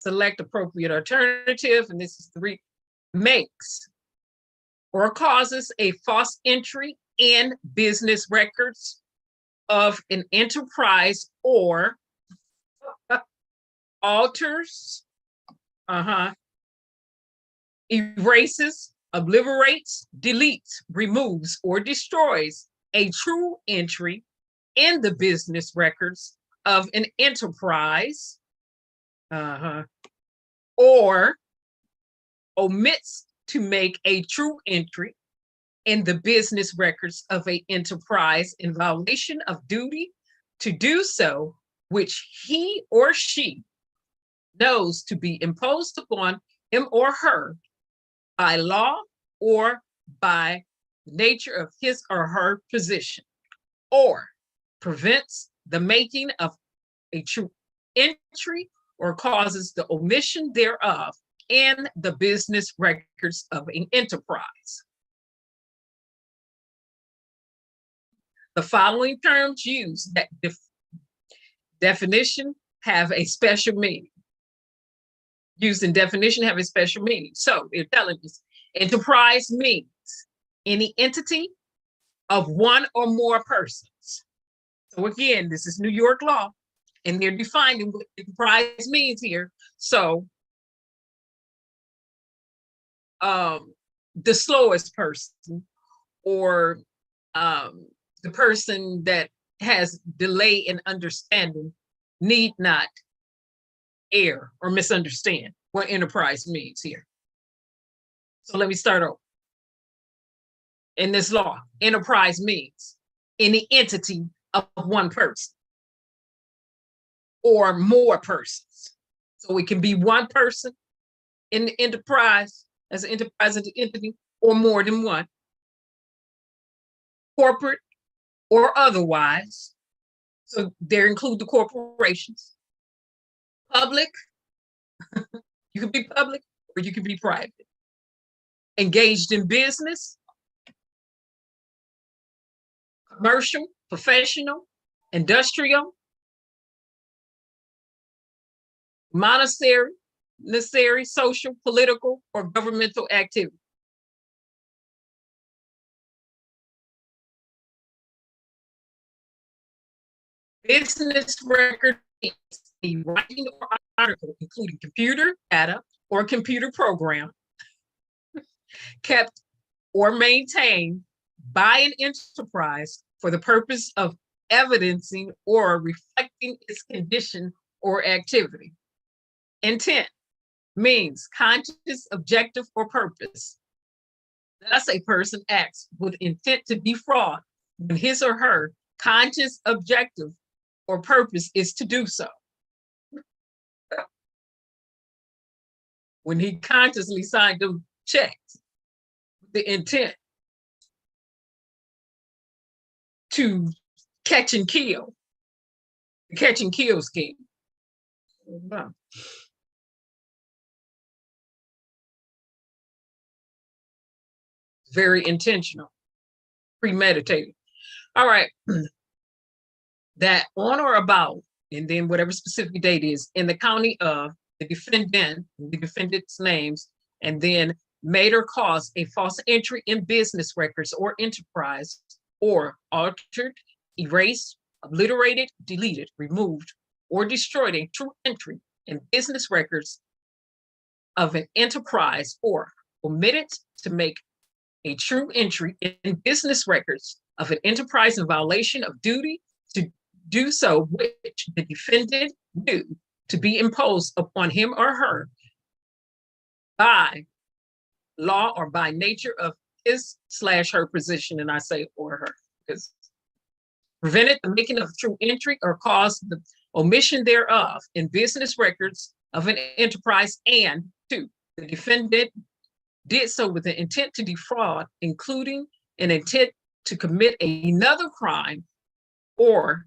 Speaker 1: Select appropriate alternative, and this is 3, makes or causes a false entry in business records of an enterprise or alters, erases, obliterates, deletes, removes, or destroys a true entry in the business records of an enterprise, or omits to make a true entry in the business records of an enterprise in violation of duty to do so, which he or she knows to be imposed upon him or her by law or by the nature of his or her position, or prevents the making of a true entry or causes the omission thereof in the business records of an enterprise. The following terms used that definition have a special meaning. Used in definition have a special meaning. So they're telling us enterprise means any entity of one or more persons. So again, this is New York law, and they're defining what enterprise means here. So the slowest person, or the person that has delay in understanding, need not err or misunderstand what enterprise means here. So let me start over. In this law, enterprise means any entity of one person or more persons. So it can be one person in the enterprise, as an enterprise entity, or more than one, corporate or otherwise. So there include the corporations. Public, you can be public or you can be private. Engaged in business, commercial, professional, industrial, monetary, social, political, or governmental activity. Business record is a writing or article including computer data or computer program kept or maintained by an enterprise for the purpose of evidencing or reflecting its condition or activity. Intent means conscious, objective, or purpose. Thus, a person acts with intent to defraud when his or her conscious, objective, or purpose is to do so. When he consciously signed them checks, the intent to catch and kill, the catch and kill scheme. Wow. Very intentional, premeditated. All right. That on or about, and then whatever specific date is, in the county of the defendant, the defendant's names, and then made or caused a false entry in business records or enterprise, or altered, erased, obliterated, deleted, removed, or destroyed a true entry in business records of an enterprise, or omitted to make a true entry in business records of an enterprise in violation of duty to do so which the defendant knew to be imposed upon him or her by law or by nature of his/her position, and I say or her, because prevented the making of true entry or caused the omission thereof in business records of an enterprise, and 2, the defendant did so with the intent to defraud, including an intent to commit another crime or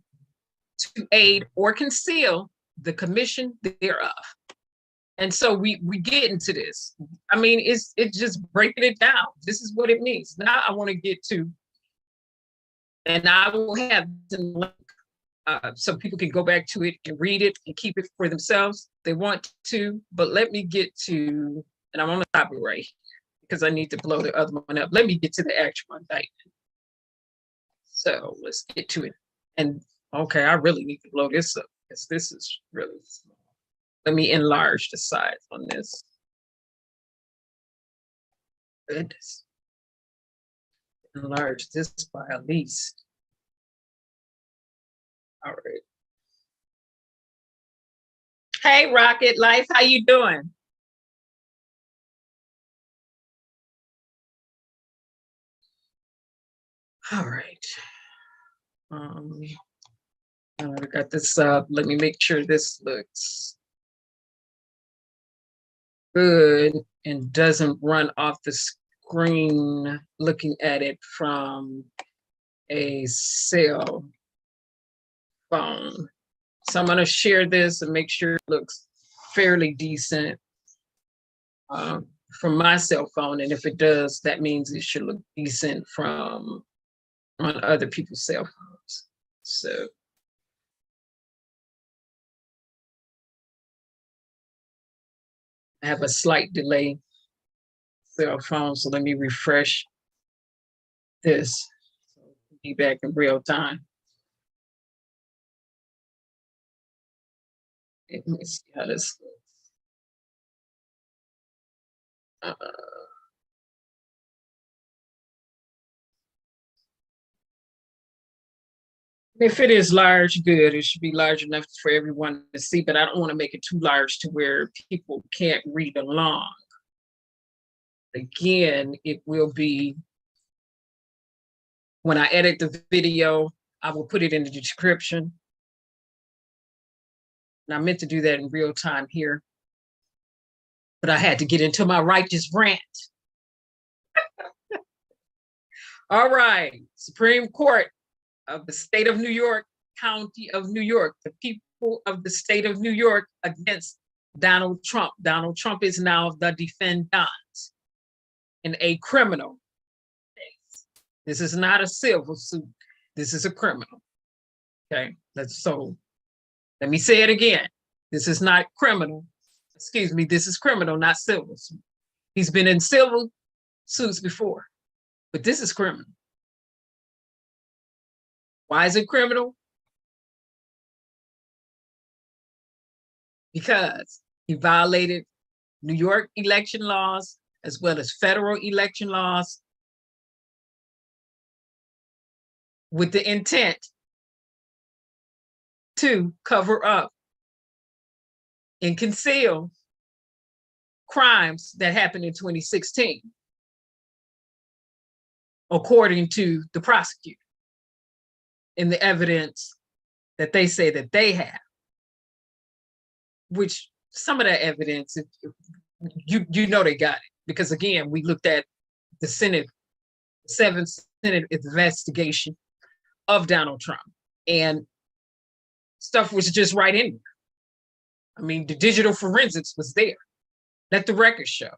Speaker 1: to aid or conceal the commission thereof. And so we get into this. I mean, it's just breaking it down. This is what it means. Now I want to get to, and I will have the link so people can go back to it and read it and keep it for themselves if they want to. But let me get to, and I'm on the top of it right because I need to blow the other one up. Let me get to the actual indictment. So let's get to it. And okay, I really need to blow this up because this is really small. Let me enlarge the size on this. Goodness. Enlarge this by at least. All right. Hey, Rocket Life, how you doing? All right. I got this up. Let me make sure this looks good and doesn't run off the screen looking at it from a cell phone. So I'm going to share this and make sure it looks fairly decent from my cell phone. And if it does, that means it should look decent from on other people's cell phones. So I have a slight delay cell phone, so let me refresh this. So be back in real time. Let me see how this looks. If it is large, good. It should be large enough for everyone to see, but I don't want to make it too large to where people can't read along. Again, it will be, when I edit the video, I will put it in the description. And I meant to do that in real time here, but I had to get into my righteous rant. All right, Supreme Court of the state of New York, County of New York, the people of the state of New York against Donald Trump. Donald Trump is now the defendant in a criminal case. This is not a civil suit. This is a criminal. Okay, let me say it again. This is not criminal. Excuse me, this is criminal, not civil. He's been in civil suits before, but this is criminal. Why is it criminal? Because he violated New York election laws as well as federal election laws with the intent to cover up and conceal crimes that happened in 2016, according to the prosecutor, in the evidence that they say that they have, which some of that evidence, you know they got it. Because again, we looked at the Senate, 7th Senate investigation of Donald Trump, and stuff was just right in there. I mean, the digital forensics was there. Let the record show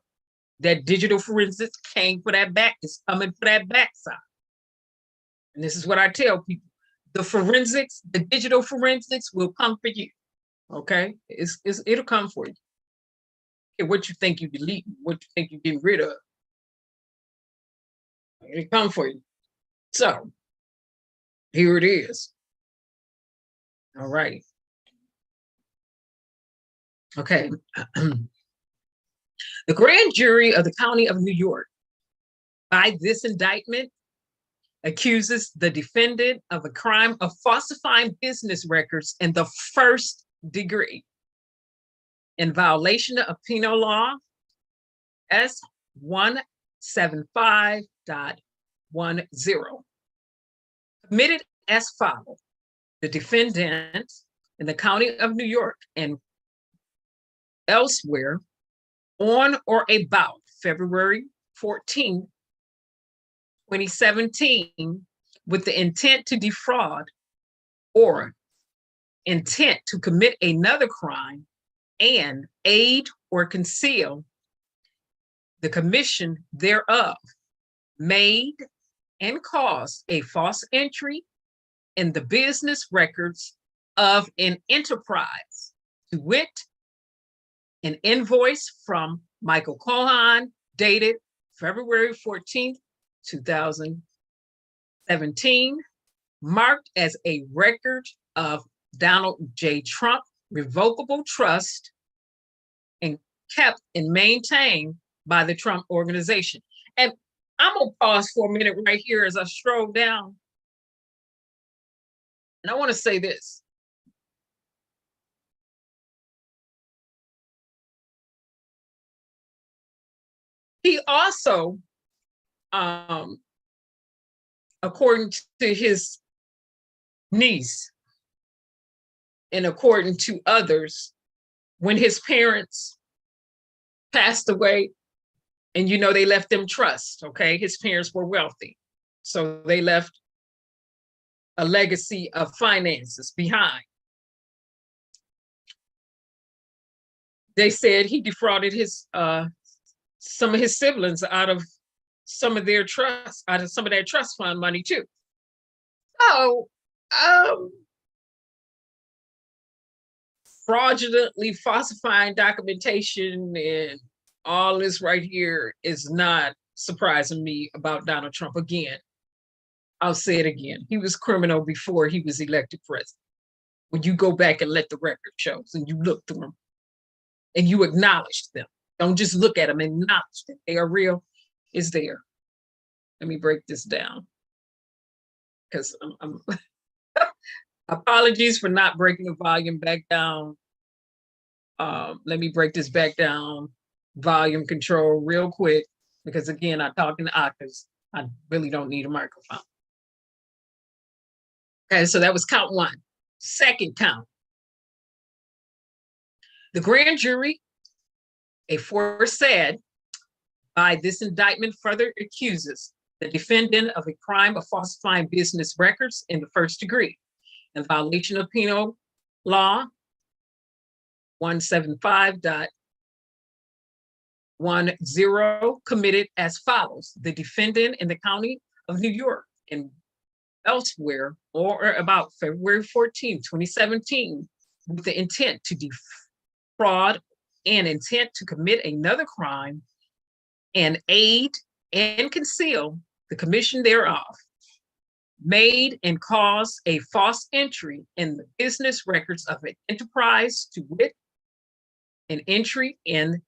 Speaker 1: that digital forensics came for that back, is coming for that backside. And this is what I tell people. The forensics, the digital forensics will come for you, okay? It'll come for you. Okay, what you think you deleting, what you think you're getting rid of, it'll come for you. So, here it is. All right. Okay. The grand jury of the County of New York, by this indictment, accuses the defendant of a crime of falsifying business records in the first degree in violation of penal law S 175.10. Committed as follows. The defendant in the County of New York and elsewhere on or about February 14, 2017, with the intent to defraud or intent to commit another crime and aid or conceal the commission thereof, made and caused a false entry in the business records of an enterprise, to wit, an invoice from Michael Cohen dated February 14th, 2017, marked as a record of Donald J. Trump revocable trust and kept and maintained by the Trump organization. And I'm gonna pause for a minute right here as I stroll down. And I want to say this. He also, according to his niece and according to others, when his parents passed away, and you know, they left them trust, okay? His parents were wealthy. So they left a legacy of finances behind. They said he defrauded his some of his siblings out of some of their trust, out of some of their trust fund money too. So fraudulently falsifying documentation and all this right here is not surprising me about Donald Trump. Again, I'll say it again. He was criminal before he was elected president. When you go back and let the record show and you look through them and you acknowledge them, don't just look at them, acknowledge that they are real, it's there. Let me break this down because I'm apologies for not breaking the volume back down. Let me break this back down. Volume control real quick, because again, I talk in octaves. I really don't need a microphone. Okay, so that was count one. Second count. The grand jury, aforesaid, by this indictment further accuses the defendant of a crime of falsifying business records in the first degree in violation of penal law 175.10, committed as follows. The defendant in the County of New York and elsewhere or about February 14, 2017, with the intent to defraud and intent to commit another crime and aid and conceal the commission thereof, made and caused a false entry in the business records of an enterprise, to wit, an entry in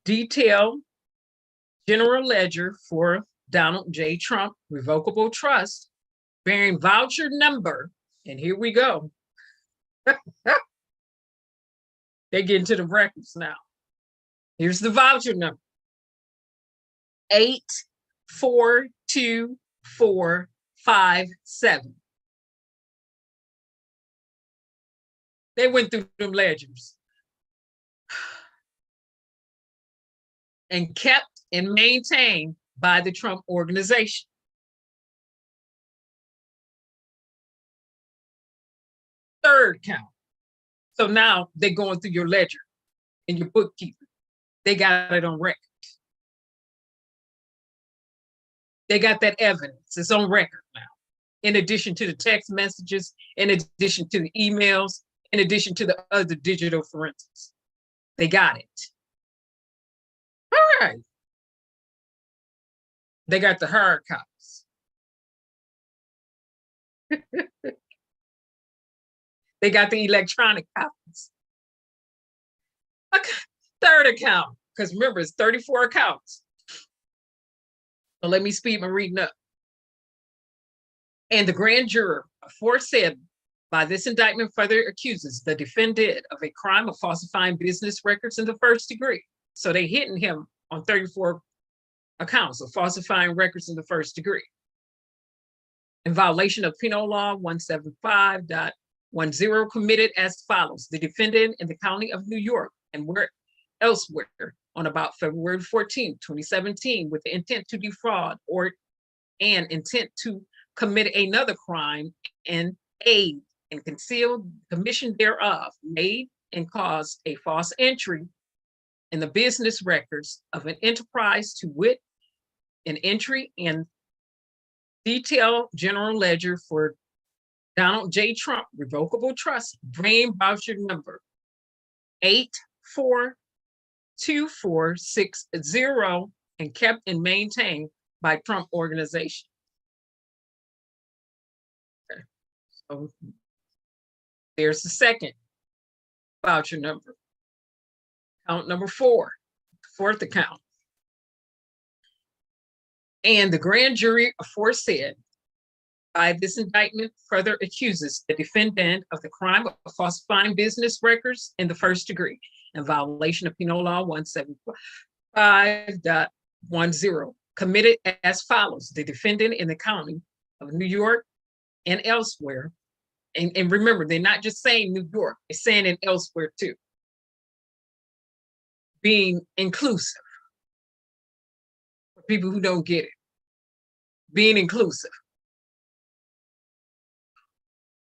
Speaker 1: detailed general ledger for Donald J. Trump revocable trust, bearing voucher number, and here we go. They get into the records now. Here's the voucher number. 842457. They went through them ledgers and kept and maintained by the Trump organization. Third count. So now they're going through your ledger and your bookkeeping. They got it on record. They got that evidence. It's on record now. In addition to the text messages, in addition to the emails, in addition to the other digital forensics. They got it. All right. They got the hard copies. They got the electronic copies. Okay. Third account, because remember, it's 34 accounts. So let me speed my reading up. And the grand juror aforesaid by this indictment further accuses the defendant of a crime of falsifying business records in the first degree. So they hitting him on 34 accounts of falsifying records in the first degree. In violation of Penal Law 175.10 committed as follows. The defendant in the County of New York and where elsewhere on about February 14, 2017, with the intent to defraud or an intent to commit another crime and aid and conceal commission thereof, made and caused a false entry in the business records of an enterprise, to wit, an entry in detailed general ledger for Donald J. Trump Revocable Trust, brain voucher number 842460, and kept and maintained by Trump Organization. Okay. So there's the second voucher number. Account number 4, fourth account. And the grand jury aforesaid by this indictment further accuses the defendant of the crime of falsifying business records in the first degree in violation of Penal Law 175.10, committed as follows. The defendant in the County of New York and elsewhere, and remember, they're not just saying New York, they're saying it elsewhere too, being inclusive for people who don't get it, being inclusive.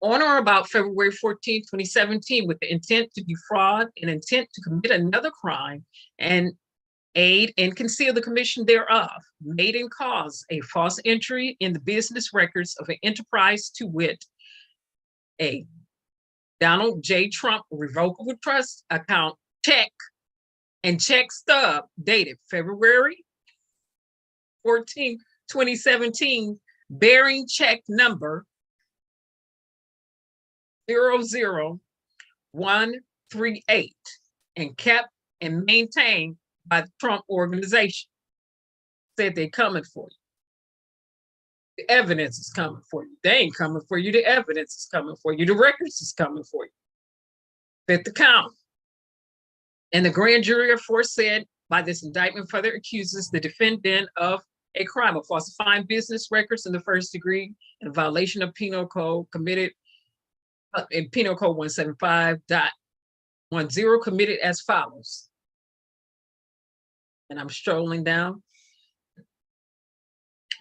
Speaker 1: On or about February 14, 2017, with the intent to defraud and intent to commit another crime and aid and conceal the commission thereof, made and caused a false entry in the business records of an enterprise, to wit, a Donald J. Trump Revocable Trust account check and check stub dated February 14, 2017, bearing check number 00138, and kept and maintained by the Trump Organization. Said they're coming for you. The evidence is coming for you. They ain't coming for you. The evidence is coming for you. The records is coming for you. Fifth account. And the grand jury aforesaid by this indictment further accuses the defendant of a crime of falsifying business records in the first degree in violation of Penal Code committed in Penal Code 175.10, committed as follows. And I'm strolling down.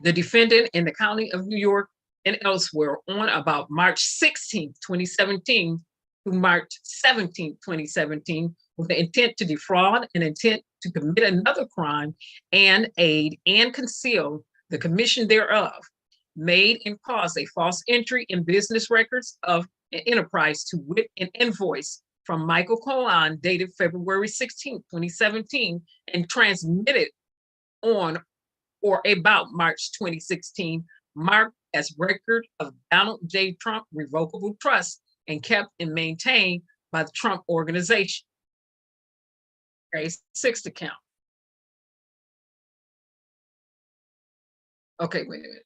Speaker 1: The defendant in the County of New York and elsewhere on about March 16, 2017 through March 17, 2017, with the intent to defraud and intent to commit another crime and aid and conceal the commission thereof, made and caused a false entry in business records of an enterprise, to wit, an invoice from Michael Cohen dated February 16, 2017, and transmitted on or about March 2016, marked as record of Donald J. Trump Revocable Trust, and kept and maintained by the Trump Organization. Okay, sixth account. Okay, wait a minute.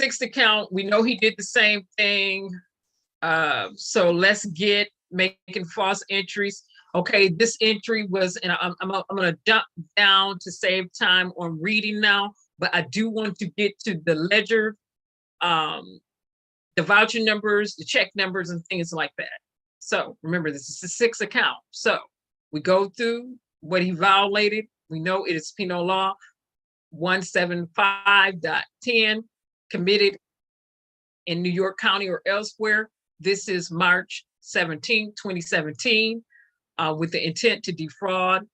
Speaker 1: Sixth account, we know he did the same thing. So let's get making false entries. Okay, this entry was, and I'm gonna jump down to save time on reading now, but I do want to get to the ledger, the voucher numbers, the check numbers, and things like that. So remember, this is the sixth account. So we go through what he violated. We know it is Penal Law 175.10, committed in New York County or elsewhere. This is March 17, 2017, with the intent to defraud,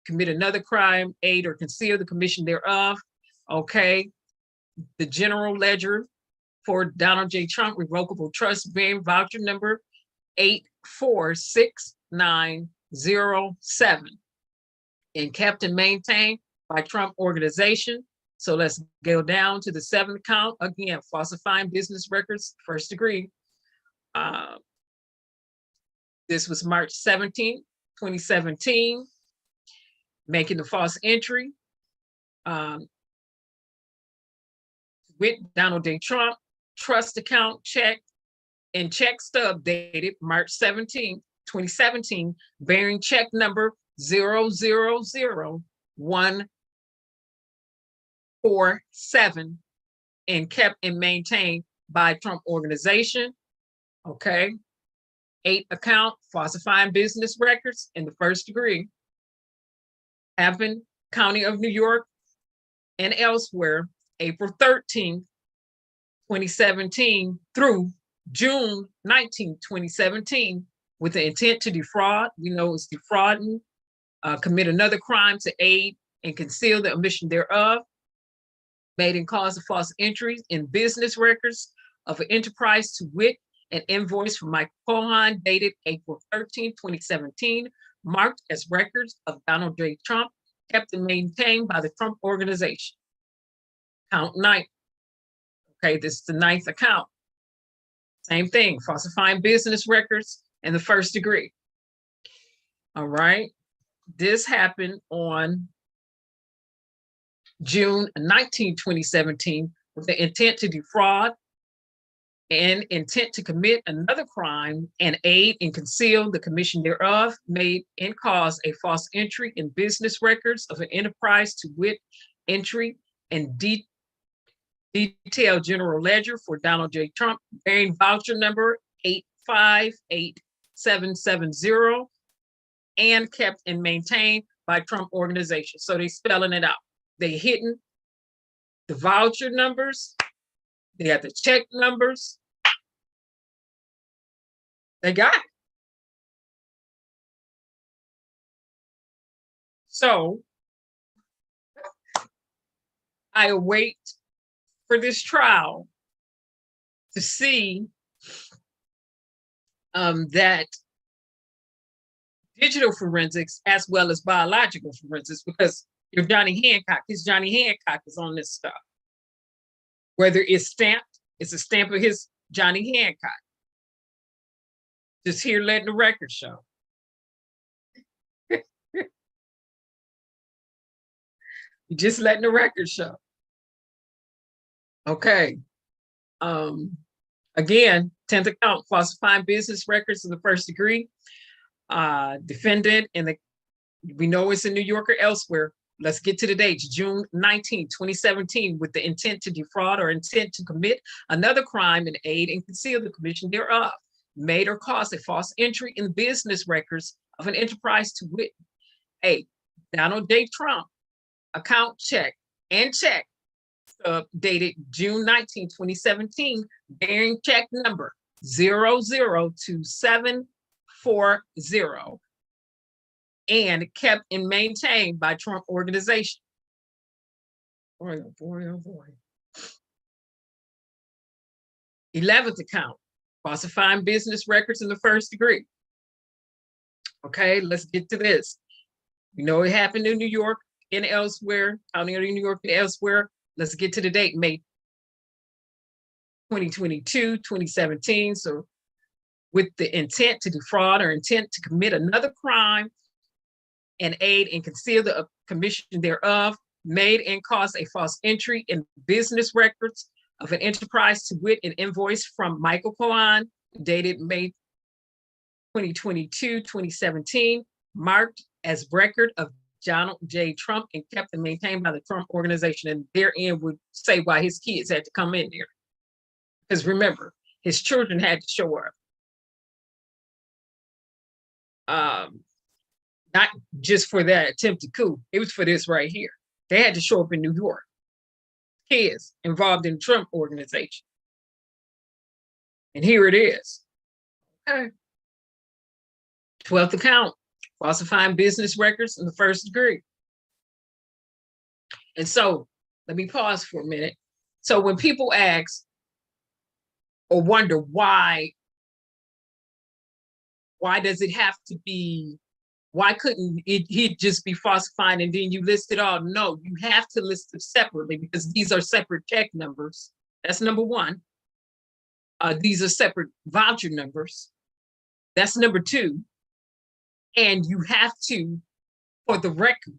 Speaker 1: commit another crime, aid or conceal the commission thereof. Okay, the general ledger for Donald J. Trump Revocable Trust, bearing voucher number 846907, and kept and maintained by Trump Organization. So let's go down to the seventh count. Again, falsifying business records, first degree. This was March 17, 2017, making the false entry with Donald J. Trump trust account check and check stub dated March 17, 2017, bearing check number 000147 and kept and maintained by Trump Organization. Okay. 8 account falsifying business records in the first degree. Happened County of New York and elsewhere, April 13th, 2017 through June 19, 2017, with the intent to defraud. We know it's defrauding, commit another crime to aid and conceal the omission thereof, made and caused of false entries in business records of an enterprise to wit, an invoice from Michael Cohen dated April 13, 2017, marked as records of Donald J. Trump, kept and maintained by the Trump Organization. Count 9. Okay, this is the 9th account. Same thing, falsifying business records in the first degree. All right, this happened on June 19, 2017, with the intent to defraud and intent to commit another crime and aid and conceal the commission thereof, made and caused a false entry in business records of an enterprise to wit, entry and detailed general ledger for Donald J. Trump, bearing voucher number 858770, and kept and maintained by Trump Organization. So they spelling it out. They hitting the voucher numbers. They got the check numbers. They got it. So I await for this trial to see that digital forensics as well as biological forensics, because your Johnny Hancock, his Johnny Hancock is on this stuff. Whether it's stamped, it's a stamp of his Johnny Hancock. Just here letting the record show. You're just letting the record show. Okay. Again, 10th account, falsifying business records in the first degree. Defendant in the, we know it's in New York or elsewhere. Let's get to the dates. June 19, 2017, with the intent to defraud or intent to commit another crime and aid and conceal the commission thereof, made or caused a false entry in business records of an enterprise to wit, A, Donald J. Trump, account check and check dated June 19, 2017, bearing check number 002740, and kept and maintained by Trump Organization. Boy, oh boy, oh boy. 11th account, falsifying business records in the first degree. Okay, let's get to this. We know it happened in New York and elsewhere, County of New York and elsewhere. Let's get to the date, May 2022, 2017. So with the intent to defraud or intent to commit another crime and aid and conceal the commission thereof, made and caused a false entry in business records of an enterprise to wit, an invoice from Michael Cohen dated May 2022, 2017, marked as record of Donald J. Trump and kept and maintained by the Trump Organization, and therein would say why his kids had to come in there. Because remember, his children had to show up. Not just for that attempted coup, it was for this right here. They had to show up in New York. Kids involved in the Trump Organization. And here it is. Okay. 12th account, falsifying business records in the first degree. And so, let me pause for a minute. So when people ask or wonder why does it have to be, why couldn't it just be falsifying and then you list it all? No, you have to list them separately because these are separate check numbers. That's number one. These are separate voucher numbers. That's number two. And you have to, for the records,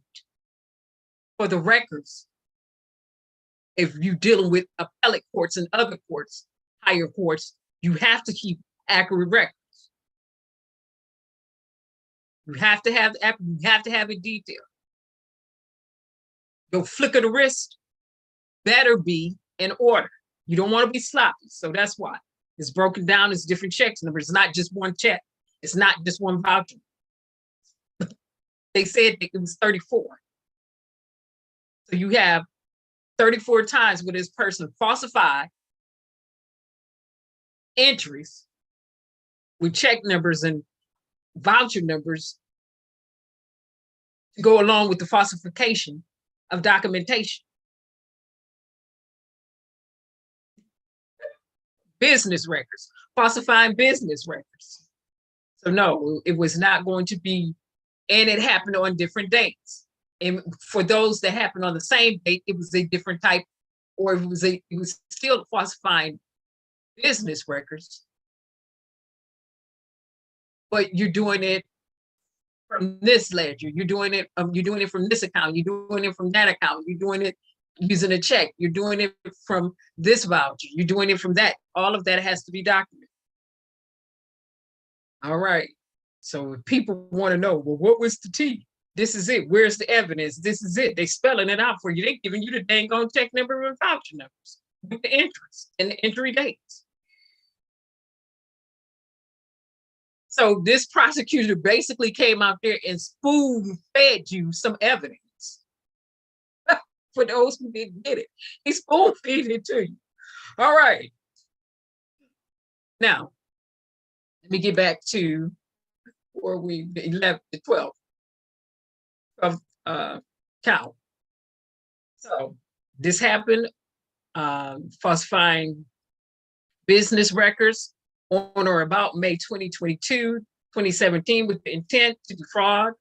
Speaker 1: if you're dealing with appellate courts and other courts, higher courts, you have to keep accurate records. You have to have it detailed. Your flick of the wrist better be in order. You don't want to be sloppy. So that's why it's broken down as different checks numbers. It's not just one check. It's not just one voucher. They said it was 34. So you have 34 times where this person falsified entries with check numbers and voucher numbers to go along with the falsification of documentation. Business records, falsifying business records. So no, it was not going to be, and it happened on different dates. And for those that happened on the same date, it was a different type, or it was still falsifying business records. But you're doing it from this ledger, you're doing it from this account, you're doing it from that account, you're doing it using a check, you're doing it from this voucher, you're doing it from that. All of that has to be documented. All right. So if people want to know, well, what was the T? This is it. Where's the evidence? This is it. They spelling it out for you. They giving you the dang on check number and voucher numbers with the entries and the entry dates. So this prosecutor basically came out there and spoon-fed you some evidence. For those who didn't get it, he spoon-fed it to you. All right. Now, let me get back to where we 11 to 12 count. So this happened, falsifying business records on or about May 2022, 2017 with the intent to defraud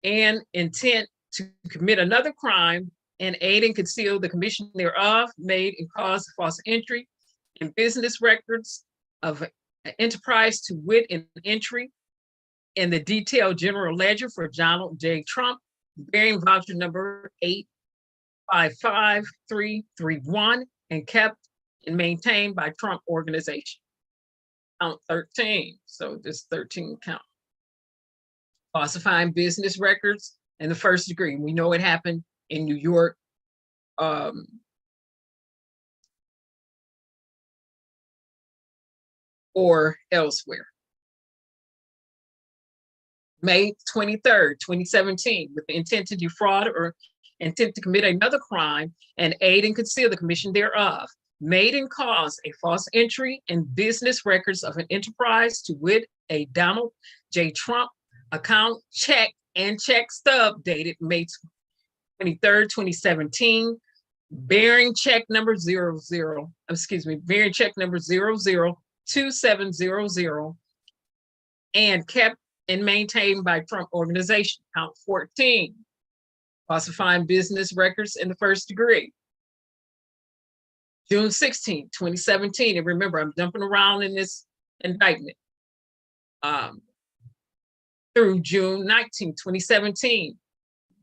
Speaker 1: and intent to commit another crime and aid and conceal the commission thereof, made and caused false entry in business records of an enterprise to wit an entry in the detailed general ledger for Donald J. Trump, bearing voucher number 855331 and kept and maintained by Trump Organization. Count 13, so this 13 count. Falsifying business records in the first degree. We know it happened in New York. Or elsewhere. May 23rd, 2017, with the intent to defraud or intent to commit another crime and aid and conceal the commission thereof, made and caused a false entry in business records of an enterprise to wit a Donald J. Trump account, check, and check stub dated May 23rd, 2017, bearing check number 002700 and kept and maintained by Trump Organization. Count 14, falsifying business records in the first degree. June 16, 2017, and remember, I'm jumping around in this indictment. Through June 19, 2017,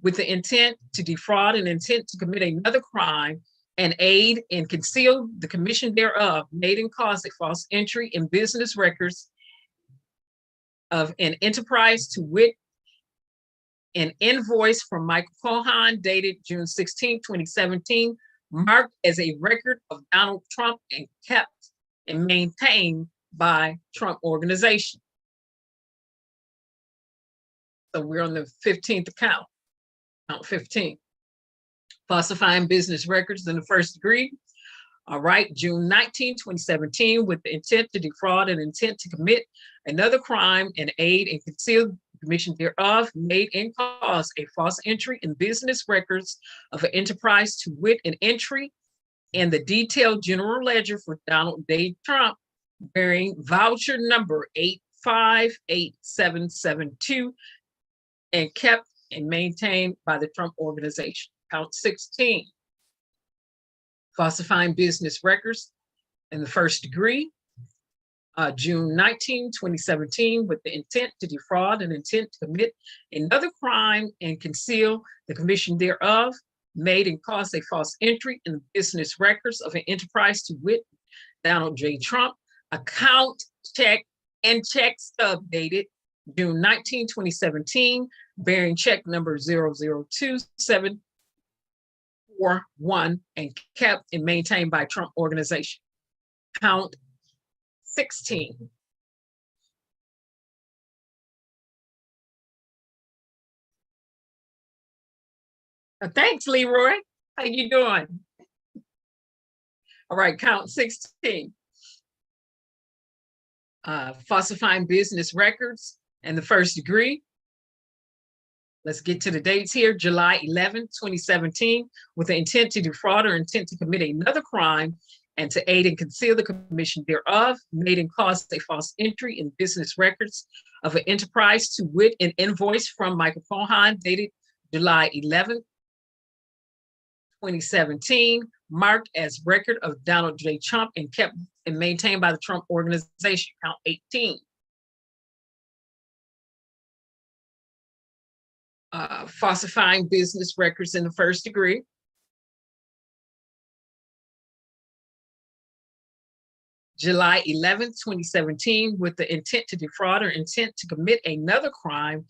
Speaker 1: with the intent to defraud and intent to commit another crime and aid and conceal the commission thereof, made and caused a false entry in business records of an enterprise to wit an invoice from Michael Cohen dated June 16, 2017, marked as a record of Donald Trump and kept and maintained by Trump Organization. So we're on the 15th account, count 15. Falsifying business records in the first degree. All right, June 19, 2017, with the intent to defraud and intent to commit another crime and aid and conceal the commission thereof, made and caused a false entry in business records of an enterprise to wit an entry in the detailed general ledger for Donald J. Trump, bearing voucher number 858772 and kept and maintained by the Trump Organization. Count 16. Falsifying business records in the first degree. June 19, 2017, with the intent to defraud and intent to commit another crime and conceal the commission thereof, made and caused a false entry in the business records of an enterprise to wit Donald J. Trump, account, check, and check stub dated June 19, 2017, bearing check number 002741 and kept and maintained by Trump Organization. Count 16. Thanks, Leroy. How you doing? All right, count 16. Falsifying business records and the first degree. Let's get to the dates here. July 11, 2017, with the intent to defraud or intent to commit another crime and to aid and conceal the commission thereof, made and caused a false entry in business records of an enterprise, to wit, an invoice from Michael Cohen dated July 11, 2017, marked as record of Donald J. Trump and kept and maintained by the Trump Organization. Count 18. Falsifying business records in the first degree. July 11, 2017, with the intent to defraud or intent to commit another crime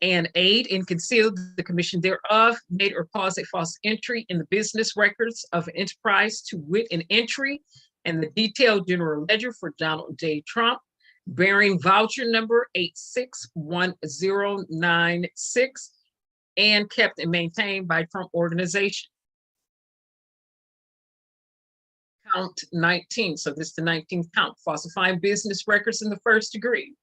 Speaker 1: and aid and conceal the commission thereof, made or caused a false entry in the business records of an enterprise, to wit, an entry and the detailed general ledger for Donald J. Trump, bearing voucher number 861096, and kept and maintained by Trump Organization. Count 19. So this is the 19th count. Falsifying business records in the first degree.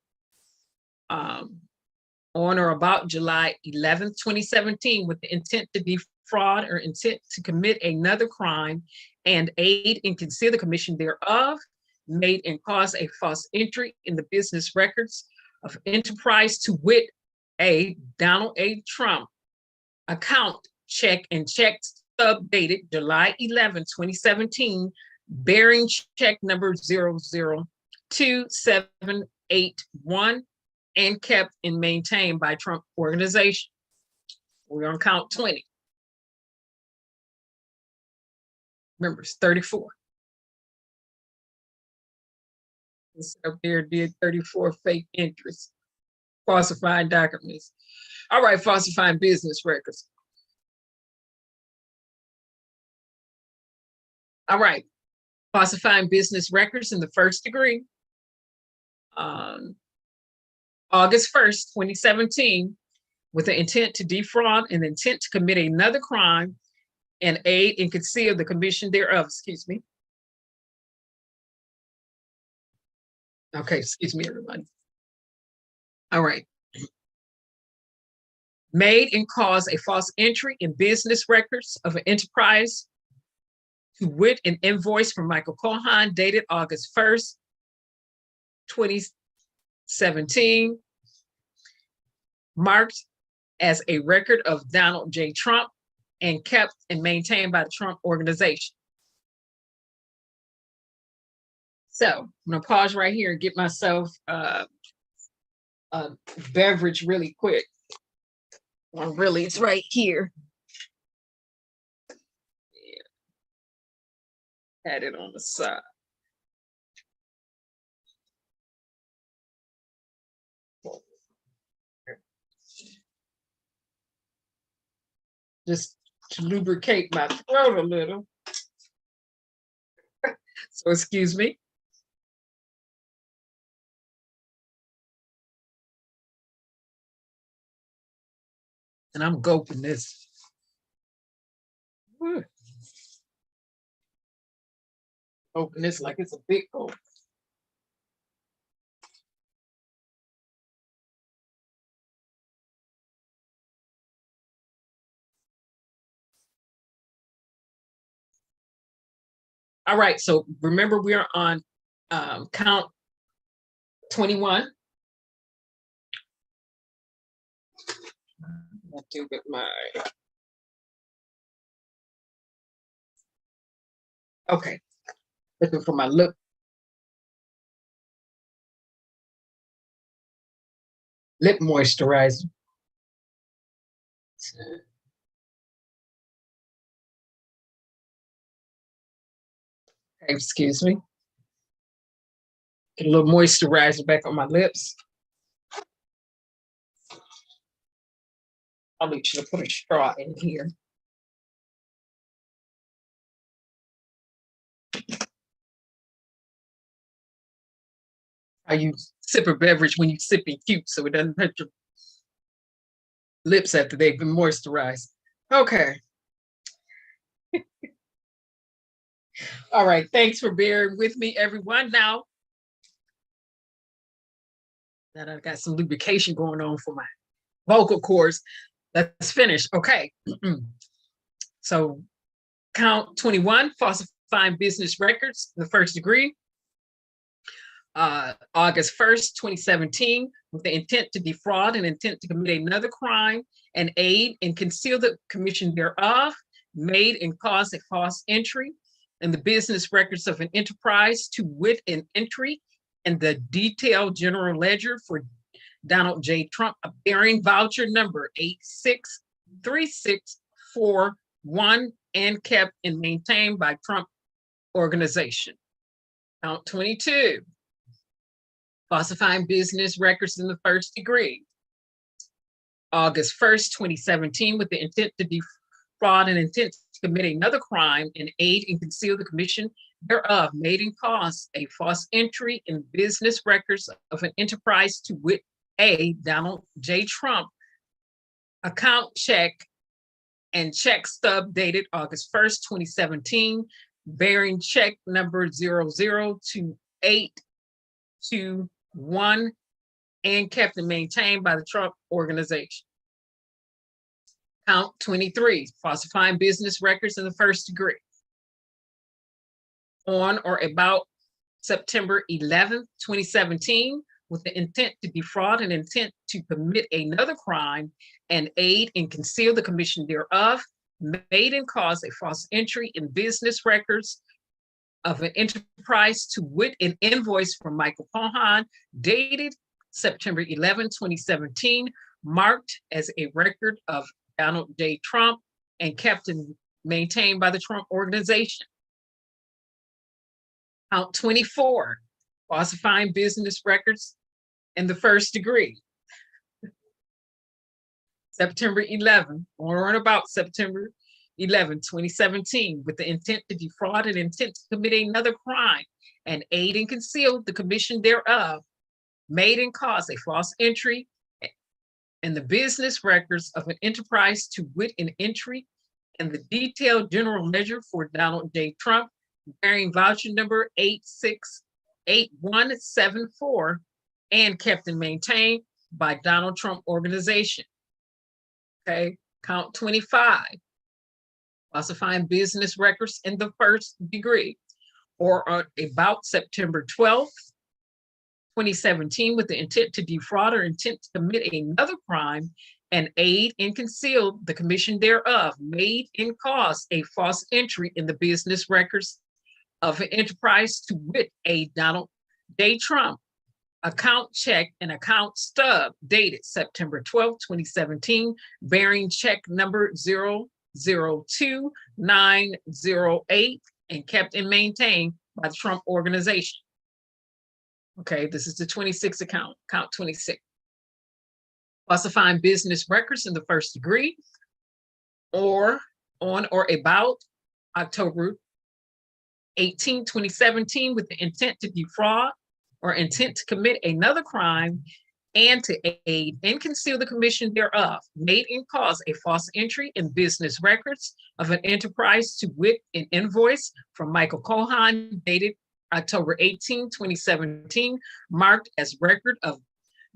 Speaker 1: On or about July 11th, 2017, with the intent to defraud or intent to commit another crime and aid and conceal the commission thereof, made and caused a false entry in the business records of enterprise, to wit, a Donald A. Trump, account, check, and check stub dated July 11, 2017, bearing check number 002781, and kept and maintained by Trump Organization. We're on count 20. Remember, it's 34. This up there did 34 fake entries, falsifying documents. All right, falsifying business records. All right, falsifying business records in the first degree. August 1st, 2017, with the intent to defraud and intent to commit another crime and aid and conceal the commission thereof, excuse me. Okay, excuse me, everybody. All right. Made and caused a false entry in business records of an enterprise, to wit, an invoice from Michael Cohen dated August 1st, 2017, marked as a record of Donald J. Trump and kept and maintained by the Trump Organization. So I'm gonna pause right here and get myself a beverage really quick. Well, really, it's right here. Yeah. Had it on the side. Just to lubricate my throat a little. So excuse me. And I'm gulping this. Open this like it's a big gulp. All right, so remember we're on count 21. I'll do with my, okay, looking for my lip moisturizer. Okay, excuse me. Get a little moisturizer back on my lips. Probably should have put a straw in here. I use sip a beverage when you sipping cute so it doesn't hurt your lips after they've been moisturized. Okay. All right, thanks for bearing with me, everyone. Now that I've got some lubrication going on for my vocal cords, let's finish. Okay. So count 21, falsifying business records, the first degree. August 1st, 2017, with the intent to defraud and intent to commit another crime and aid and conceal the commission thereof, made and caused a false entry in the business records of an enterprise, to wit, an entry in the detailed general ledger for Donald J. Trump, bearing voucher number 863641, and kept and maintained by Trump Organization. Count 22, falsifying business records in the first degree. August 1st, 2017, with the intent to defraud and intent to commit another crime and aid and conceal the commission thereof, made and caused a false entry in business records of an enterprise, to wit, a Donald J. Trump account check and check stub dated August 1st, 2017, bearing check number 0028221, and kept and maintained by the Trump Organization. Count 23, falsifying business records in the first degree. On or about September 11th, 2017, with the intent to defraud and intent to commit another crime and aid and conceal the commission thereof, made and caused a false entry in business records of an enterprise, to wit, an invoice from Michael Cohen dated September 11, 2017, marked as a record of Donald J. Trump and kept and maintained by the Trump Organization. Count 24, falsifying business records in the first degree. September 11, or on about September 11, 2017, with the intent to defraud and intent to commit another crime and aid and conceal the commission thereof, made and caused a false entry in the business records of an enterprise, to wit, an entry in the detailed general ledger for Donald J. Trump, bearing voucher number 868174, and kept and maintained by Donald Trump Organization. Okay, count 25, falsifying business records in the first degree, or about September 12th, 2017, with the intent to defraud or intent to commit another crime and aid and conceal the commission thereof, made and caused a false entry in the business records of an enterprise, to wit, a Donald J. Trump account check and account stub dated September 12, 2017, bearing check number 002908, and kept and maintained by the Trump Organization. Okay, this is the 26th account, count 26. Falsifying business records in the first degree, or on or about October 18, 2017, with the intent to defraud or intent to commit another crime and to aid and conceal the commission thereof, made and caused a false entry in business records of an enterprise, to wit, an invoice from Michael Cohen dated October 18, 2017, marked as record of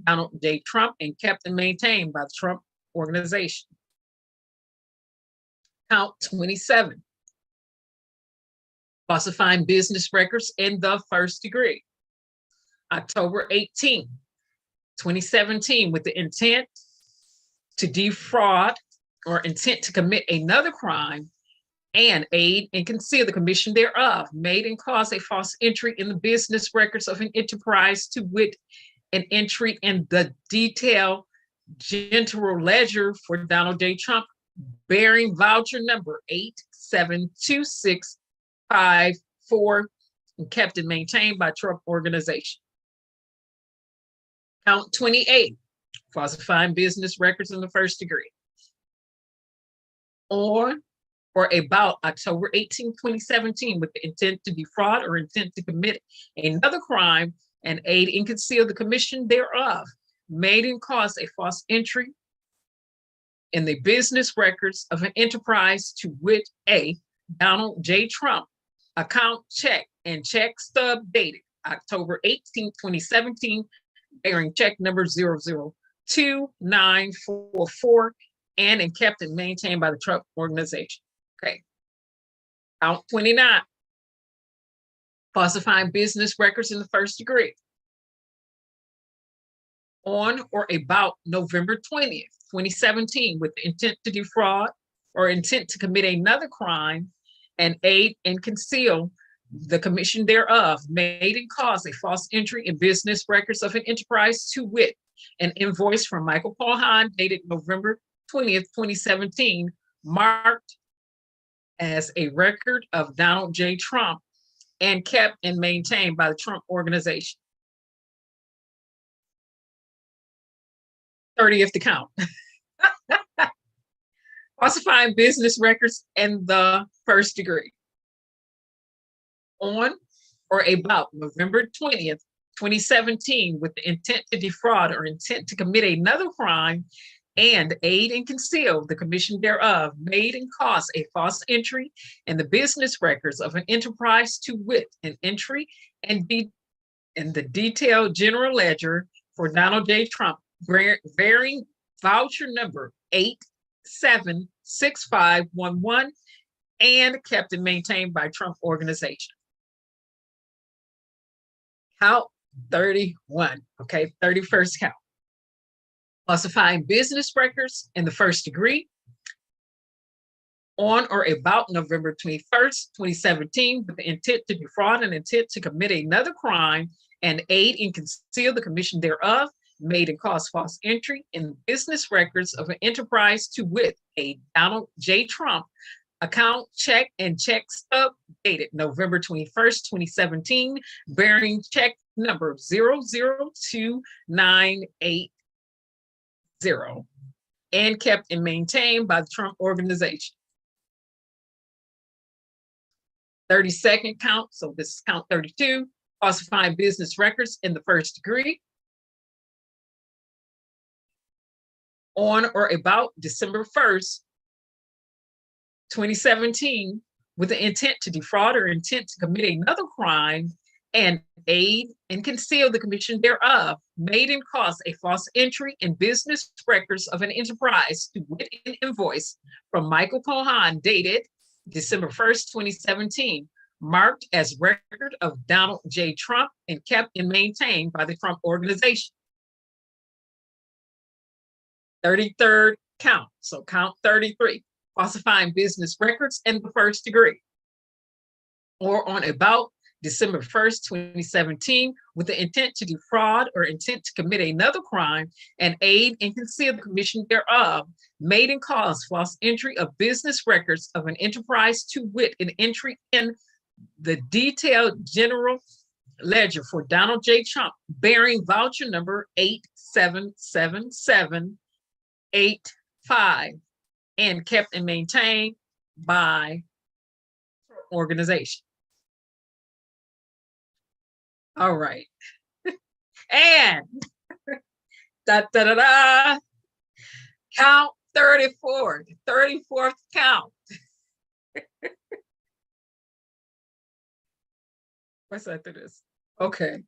Speaker 1: Donald J. Trump and kept and maintained by the Trump Organization. Count 27, falsifying business records in the first degree. October 18, 2017, with the intent to defraud or intent to commit another crime and aid and conceal the commission thereof, made and caused a false entry in the business records of an enterprise, to wit, an entry in the detailed general ledger for Donald J. Trump, bearing voucher number 872654, and kept and maintained by Trump Organization. Count 28, falsifying business records in the first degree. On or about October 18, 2017, with the intent to defraud or intent to commit another crime and aid and conceal the commission thereof, made and caused a false entry in the business records of an enterprise to wit a Donald J. Trump account, check, and check stub dated October 18, 2017, bearing check number 002944 and kept and maintained by the Trump organization. Okay. Count 29, falsifying business records in the first degree. On or about November 20th, 2017, with the intent to defraud or intent to commit another crime and aid and conceal the commission thereof, made and caused a false entry in business records of an enterprise to wit an invoice from Michael Paul Hahn dated November 20th, 2017, marked as a record of Donald J. Trump and kept and maintained by the Trump organization. 30th to count. Falsifying business records in the first degree. On or about November 20th, 2017, with the intent to defraud or intent to commit another crime and aid and conceal the commission thereof, made and caused a false entry in the business records of an enterprise to wit an entry and in the detailed general ledger for Donald J. Trump, bearing voucher number 876511 and kept and maintained by Trump organization. Count 31, okay, 31st count. Falsifying business records in the first degree. On or about November 21st, 2017, with the intent to defraud and intent to commit another crime and aid and conceal the commission thereof, made and caused false entry in business records of an enterprise to wit a Donald J. Trump account, check, and check stub dated November 21st, 2017, bearing check number 002980 and kept and maintained by the Trump organization. 32nd count, so this is count 32, falsifying business records in the first degree. On or about December 1st, 2017, with the intent to defraud or intent to commit another crime and aid and conceal the commission thereof, made and caused a false entry in business records of an enterprise to wit an invoice from Michael Cohen dated December 1st, 2017, marked as record of Donald J. Trump and kept and maintained by the Trump organization. 33rd count, so count 33, falsifying business records in the first degree. Or on about December 1st, 2017, with the intent to defraud or intent to commit another crime and aid and conceal the commission thereof, made and caused false entry of business records of an enterprise to wit an entry in the detailed general ledger for Donald J. Trump, bearing voucher number 877785 and kept and maintained by organization. All right. And count 34, the 34th count. What's after this? Okay.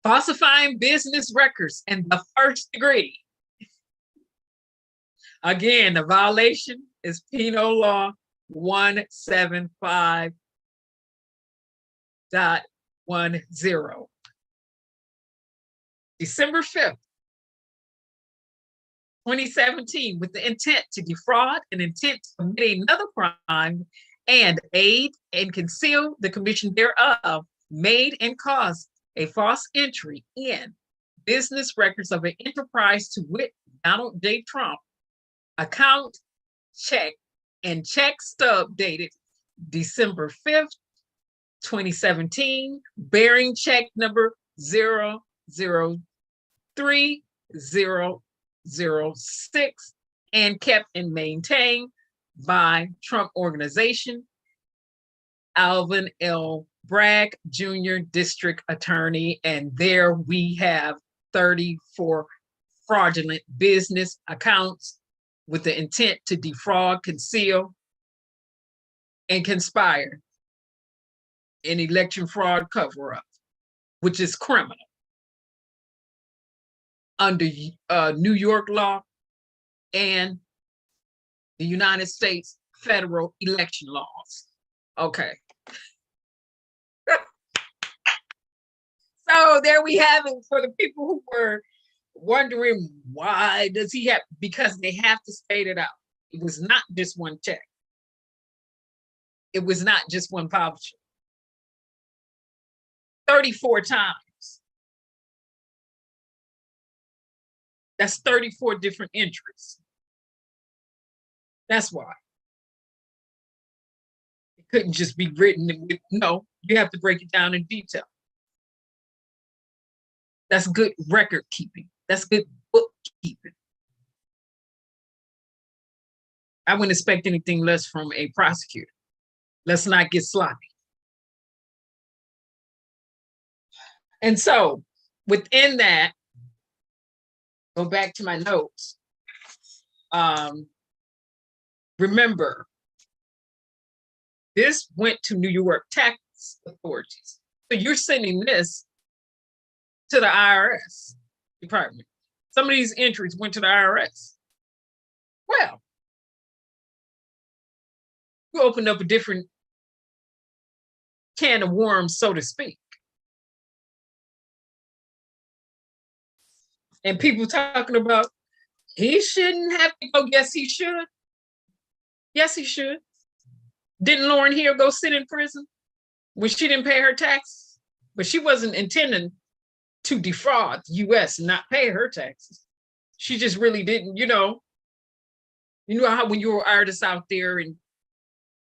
Speaker 1: Falsifying business records in the first degree. Again, the violation is Penal Law 175.10. December 5th, 2017, with the intent to defraud and intent to commit another crime and aid and conceal the commission thereof, made and caused a false entry in business records of an enterprise to wit Donald J. Trump, account, check, and check stub dated December 5th, 2017, bearing check number 0030006, and kept and maintained by Trump Organization, Alvin L. Bragg, Jr., District Attorney. And there we have 34 fraudulent business accounts with the intent to defraud, conceal, and conspire an election fraud cover-up, which is criminal under New York law and the United States federal election laws. Okay. So there we have it for the people who were wondering why does he have, because they have to state it out. It was not just one check. It was not just one publisher. 34 times. That's 34 different entries. That's why. It couldn't just be written. No, you have to break it down in detail. That's good record keeping. That's good bookkeeping. I wouldn't expect anything less from a prosecutor. Let's not get sloppy. And so within that, go back to my notes. Remember, this went to New York tax authorities. So you're sending this to the IRS department. Some of these entries went to the IRS. Well, you opened up a different can of worms, so to speak. And people talking about he shouldn't have to go. Yes, he should. Yes, he should. Didn't Lauren Hill go sit in prison when she didn't pay her taxes? But she wasn't intending to defraud the U.S. and not pay her taxes. She just really didn't, you know how when you're an artist out there and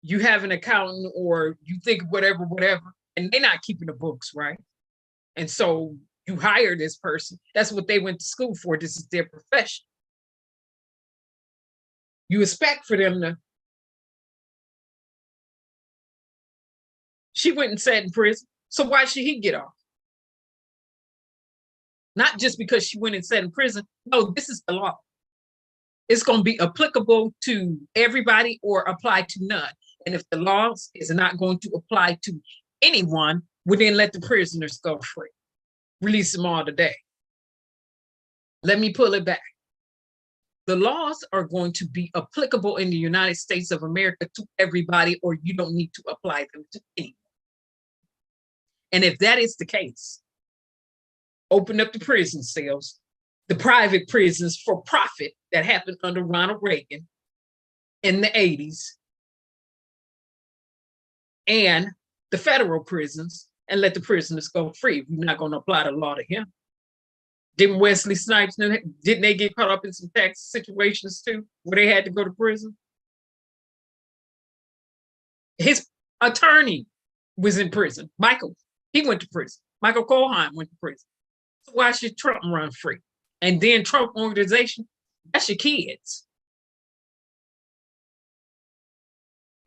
Speaker 1: you have an accountant or you think whatever, and they're not keeping the books, right? And so you hire this person. That's what they went to school for. This is their profession. You expect for them to. She went and sat in prison. So why should he get off? Not just because she went and sat in prison. No, this is the law. It's going to be applicable to everybody or apply to none. And if the law is not going to apply to anyone, we then let the prisoners go free. Release them all today. Let me pull it back. The laws are going to be applicable in the United States of America to everybody, or you don't need to apply them to anyone. And if that is the case, open up the prison cells, the private prisons for profit that happened under Ronald Reagan in the 80s, and the federal prisons, and let the prisoners go free. We're not going to apply the law to him. Didn't Wesley Snipes, didn't they get caught up in some tax situations too, where they had to go to prison? His attorney was in prison. Michael, he went to prison. Michael Cohen went to prison. So why should Trump run free? And then Trump Organization, that's your kids.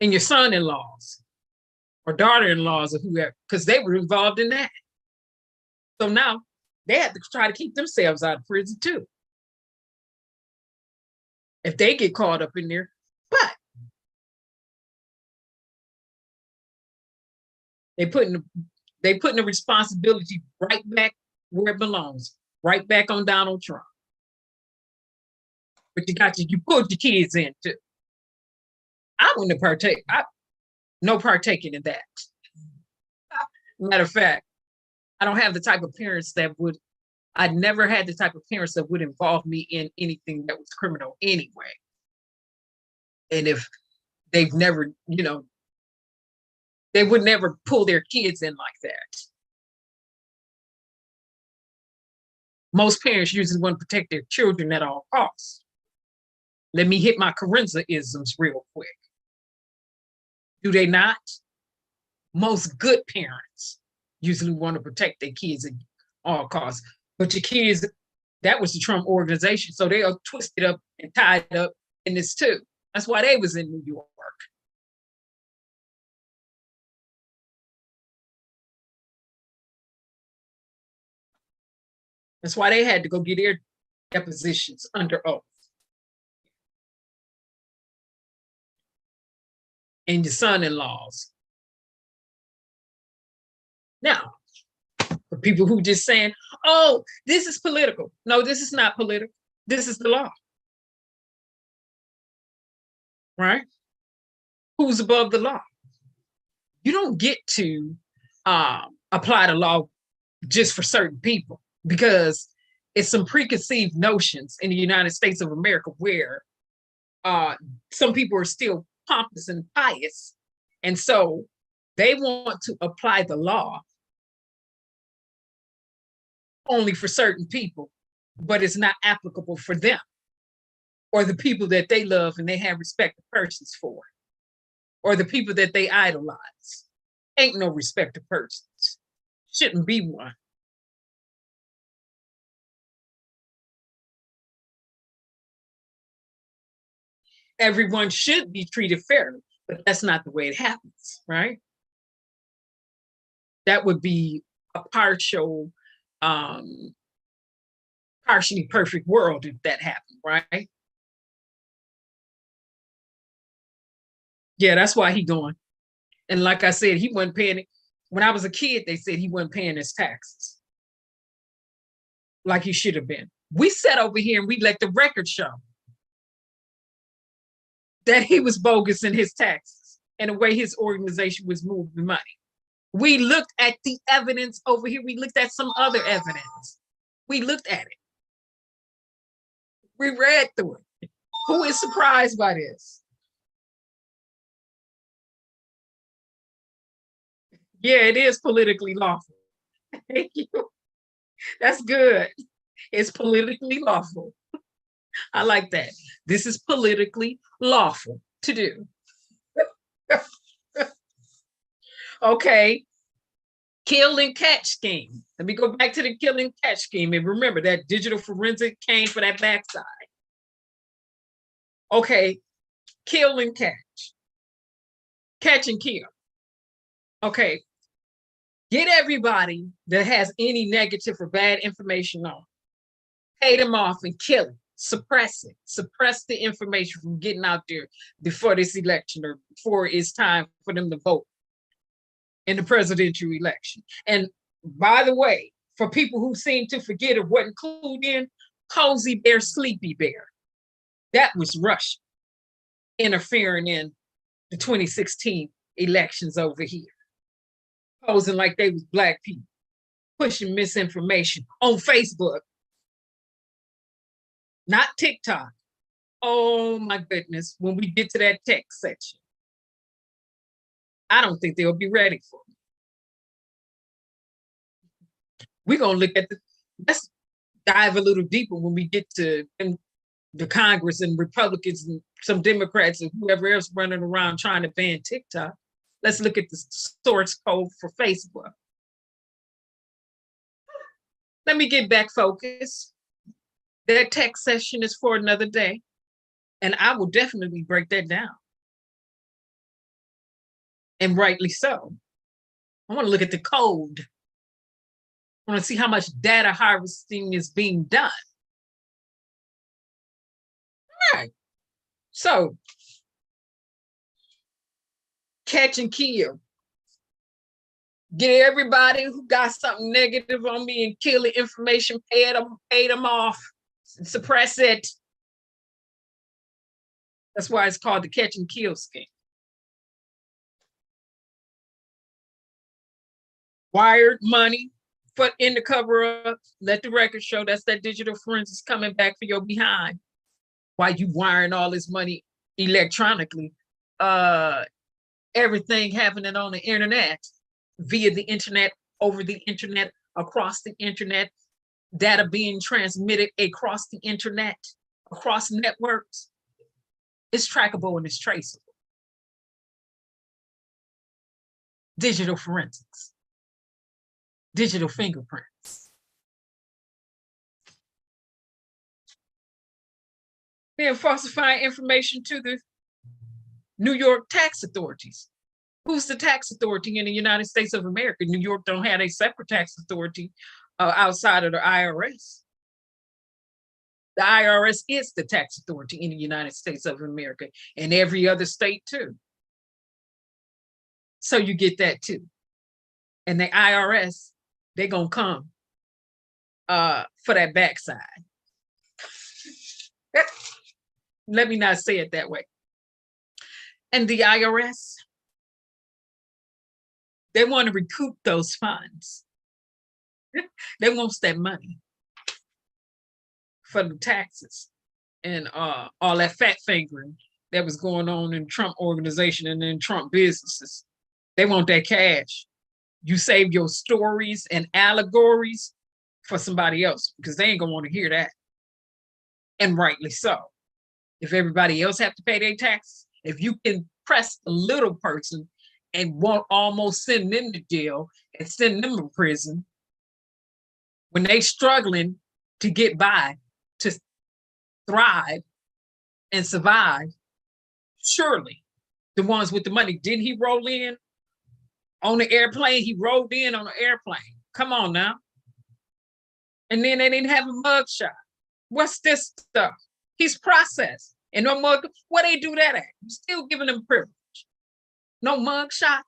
Speaker 1: And your son-in-laws or daughter-in-laws or whoever, because they were involved in that. So now they had to try to keep themselves out of prison too, if they get caught up in there. But they putting the responsibility right back where it belongs, right back on Donald Trump. But you pulled your kids in too. I wouldn't partake. No partaking in that. Matter of fact, I don't have the type of parents I never had the type of parents that would involve me in anything that was criminal anyway. And if they've never, they would never pull their kids in like that. Most parents usually want to protect their children at all costs. Let me hit my Kerensz isms real quick. Do they not? Most good parents usually want to protect their kids at all costs. But your kids, that was the Trump organization. So they are twisted up and tied up in this too. That's why they was in New York. That's why they had to go get their depositions under oath. And your son-in-laws. Now, for people who just saying, oh, this is political. No, this is not political. This is the law. Right? Who's above the law? You don't get to apply the law just for certain people, because it's some preconceived notions in the United States of America where some people are still pompous and pious. And so they want to apply the law only for certain people, but it's not applicable for them or the people that they love and they have respect of persons for, or the people that they idolize. Ain't no respect of persons. Shouldn't be one. Everyone should be treated fairly, but that's not the way it happens, right? That would be a partially perfect world if that happened, right? Yeah, that's why he going. And like I said, he wasn't paying it. When I was a kid, they said he wasn't paying his taxes like he should have been. We sat over here and we let the record show that he was bogus in his taxes and the way his organization was moving money. We looked at the evidence over here. We looked at some other evidence. We looked at it. We read through it. Who is surprised by this? Yeah, it is politically lawful. Thank you. That's good. It's politically lawful. I like that. This is politically lawful to do. Okay. Kill and catch scheme. Let me go back to the kill and catch scheme. And remember that digital forensic came for that backside. Okay. Kill and catch. Catch and kill. Okay. Get everybody that has any negative or bad information on. Pay them off and kill it. Suppress it. Suppress the information from getting out there before this election or before it's time for them to vote in the presidential election. And by the way, for people who seem to forget of what included in Cozy Bear, Sleepy Bear, that was Russia interfering in the 2016 elections over here, posing like they was Black people, pushing misinformation on Facebook. Not TikTok. Oh my goodness, when we get to that tech section, I don't think they'll be ready for it. We're gonna look at let's dive a little deeper when we get to the Congress and Republicans and some Democrats and whoever else running around trying to ban TikTok. Let's look at the source code for Facebook. Let me get back focused. That tech session is for another day, and I will definitely break that down. And rightly so. I want to look at the code. I want to see how much data harvesting is being done. All right. So, catch and kill. Get everybody who got something negative on me and kill the information, pay them off. Suppress it. That's why it's called the catch and kill scheme. Wired money for in the cover up. Let the record show that's that digital forensics coming back for your behind. Why you wiring all this money electronically? Everything happening on the internet, via the internet, over the internet, across the internet. Data being transmitted across the internet, across networks. It's trackable and it's traceable. digital forensics, digital fingerprints. They're falsifying information to the New York tax authorities. Who's the tax authority in the United States of America? New York don't have a separate tax authority outside of the IRS. The IRS is the tax authority in the United States of America and every other state too. So you get that too. And the IRS, they're gonna come for that backside. Let me not say it that way. And the IRS, they want to recoup those funds. They want that money for the taxes and all that fat fingering that was going on in Trump organization and in Trump businesses. They want that cash. You save your stories and allegories for somebody else because they ain't gonna want to hear that. And rightly so. If everybody else have to pay their taxes, if you can press a little person and won't almost send them to jail and send them to prison when they struggling to get by, to thrive and survive, surely the ones with the money, didn't he roll in on the airplane? He rolled in on an airplane. Come on now. And then they didn't have a mugshot. What's this stuff? He's processed. And no mug, what they do that at? You're still giving them privilege. No mugshot.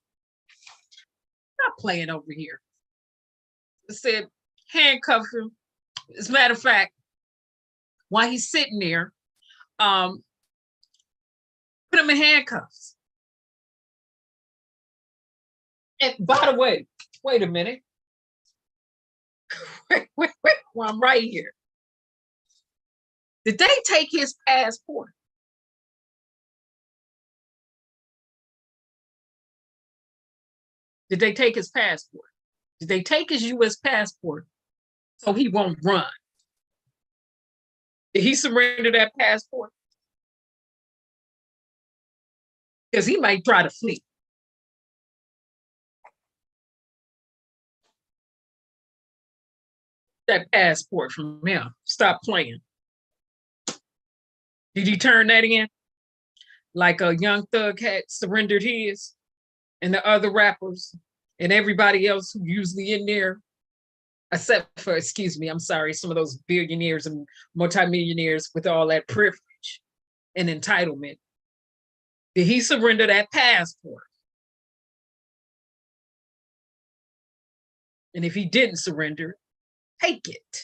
Speaker 1: Not playing over here. It said handcuff him. As a matter of fact, while he's sitting there, put him in handcuffs. And by the way, wait a minute. Wait, well, I'm right here. Did they take his passport? Did they take his passport? Did they take his U.S. passport so he won't run? Did he surrender that passport? Because he might try to flee. That passport from him. Stop playing. Did he turn that in? Like a Young Thug had surrendered his, and the other rappers and everybody else who usually in there, except for, excuse me, I'm sorry, some of those billionaires and multimillionaires with all that privilege and entitlement. Did he surrender that passport? And if he didn't surrender, take it.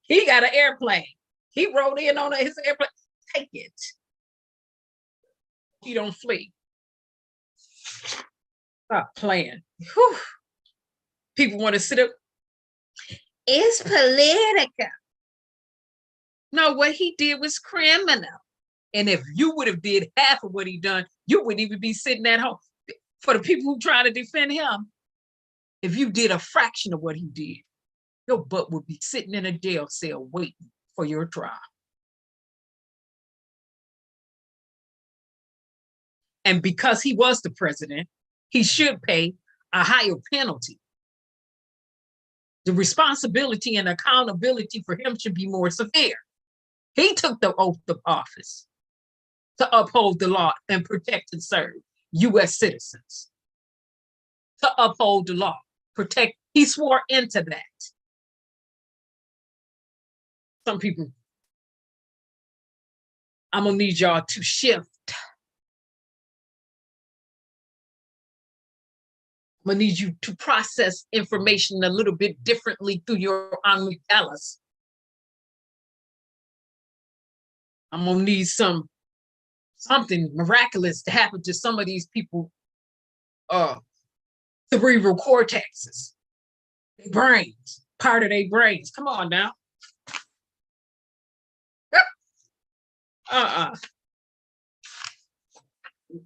Speaker 1: He got an airplane. He rode in on his airplane. Take it. He don't flee. Stop playing. Whew. People want to sit up. It's political. No, what he did was criminal. And if you would have did half of what he done, you wouldn't even be sitting at home. For the people who try to defend him, if you did a fraction of what he did, your butt would be sitting in a jail cell waiting for your trial. And because he was the president, he should pay a higher penalty. The responsibility and accountability for him should be more severe. He took the oath of office to uphold the law and protect and serve U.S. citizens. To uphold the law, protect, he swore into that. Some people, I'm gonna need y'all to shift. I'm gonna need you to process information a little bit differently through your amygdalas. I'm gonna need something miraculous to happen to some of these people, cerebral cortexes, their brains, part of their brains. Come on now.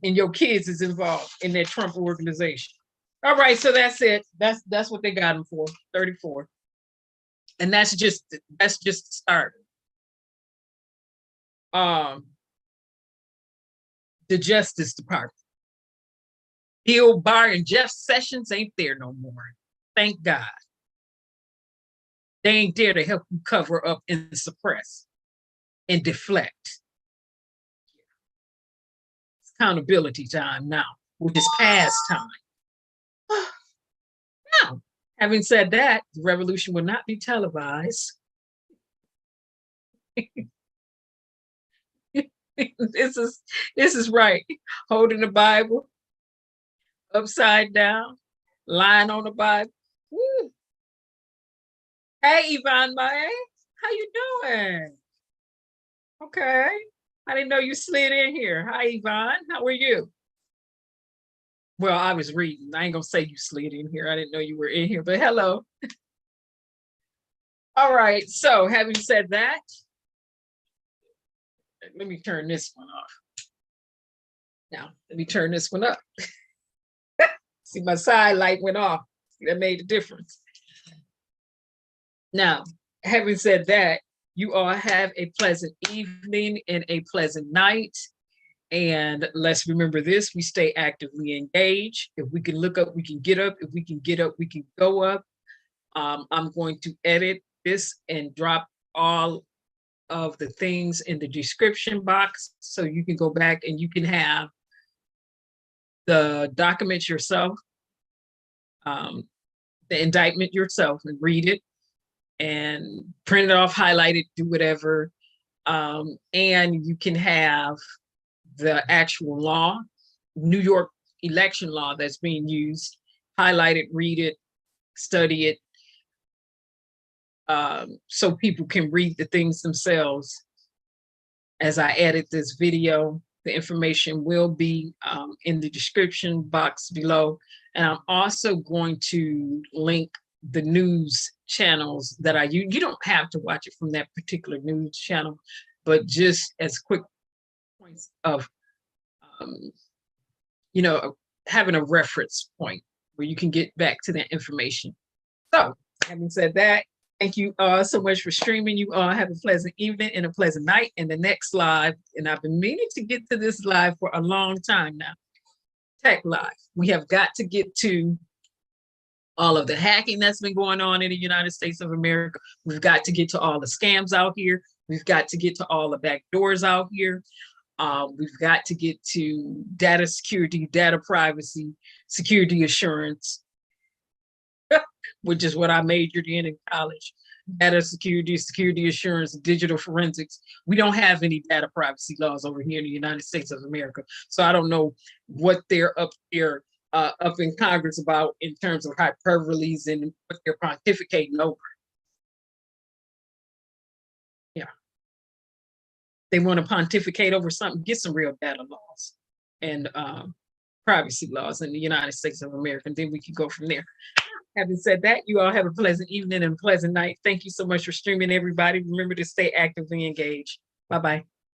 Speaker 1: And your kids is involved in that Trump organization. All right, so that's it. That's what they got him for, 34. And that's just the start. the Justice Department. Bill Barr and Jeff Sessions ain't there no more. Thank God. They ain't there to help you cover up and suppress and deflect. It's accountability time now, which is past time. Now, having said that, the revolution will not be televised. This is right. Holding the Bible upside down, lying on the Bible. Woo. Hey, Yvonne Mae, how you doing? Okay, I didn't know you slid in here. Hi, Yvonne, how are you? Well, I was reading. I ain't gonna say you slid in here. I didn't know you were in here, but hello. All right, so having said that, let me turn this one off. Now, let me turn this one up. See, my side light went off. That made a difference. Now, having said that, you all have a pleasant evening and a pleasant night. And let's remember this, we stay actively engaged. If we can look up, we can get up. If we can get up, we can go up. I'm going to edit this and drop all of the things in the description box so you can go back and you can have the document yourself, the indictment yourself, and read it and print it off, highlight it, do whatever. And you can have the actual law, New York election law that's being used, highlight it, read it, study it, so people can read the things themselves. As I edit this video, the information will be in the description box below. And I'm also going to link the news channels that I use. You don't have to watch it from that particular news channel, but just as quick points of, you know, having a reference point where you can get back to that information. So having said that, thank you all so much for streaming. You all have a pleasant evening and a pleasant night. And the next live, and I've been meaning to get to this live for a long time now, Tech Live. We have got to get to all of the hacking that's been going on in the United States of America. We've got to get to all the scams out here. We've got to get to all the back doors out here. We've got to get to data security, data privacy, security assurance, which is what I majored in college. Data security, security assurance, digital forensics. We don't have any data privacy laws over here in the United States of America. So I don't know what they're up here, up in Congress about in terms of hyperboles and what they're pontificating over. Yeah. They want to pontificate over something, get some real data laws and privacy laws in the United States of America, and then we can go from there. Having said that, you all have a pleasant evening and a pleasant night. Thank you so much for streaming, everybody. Remember to stay actively engaged. Bye-bye.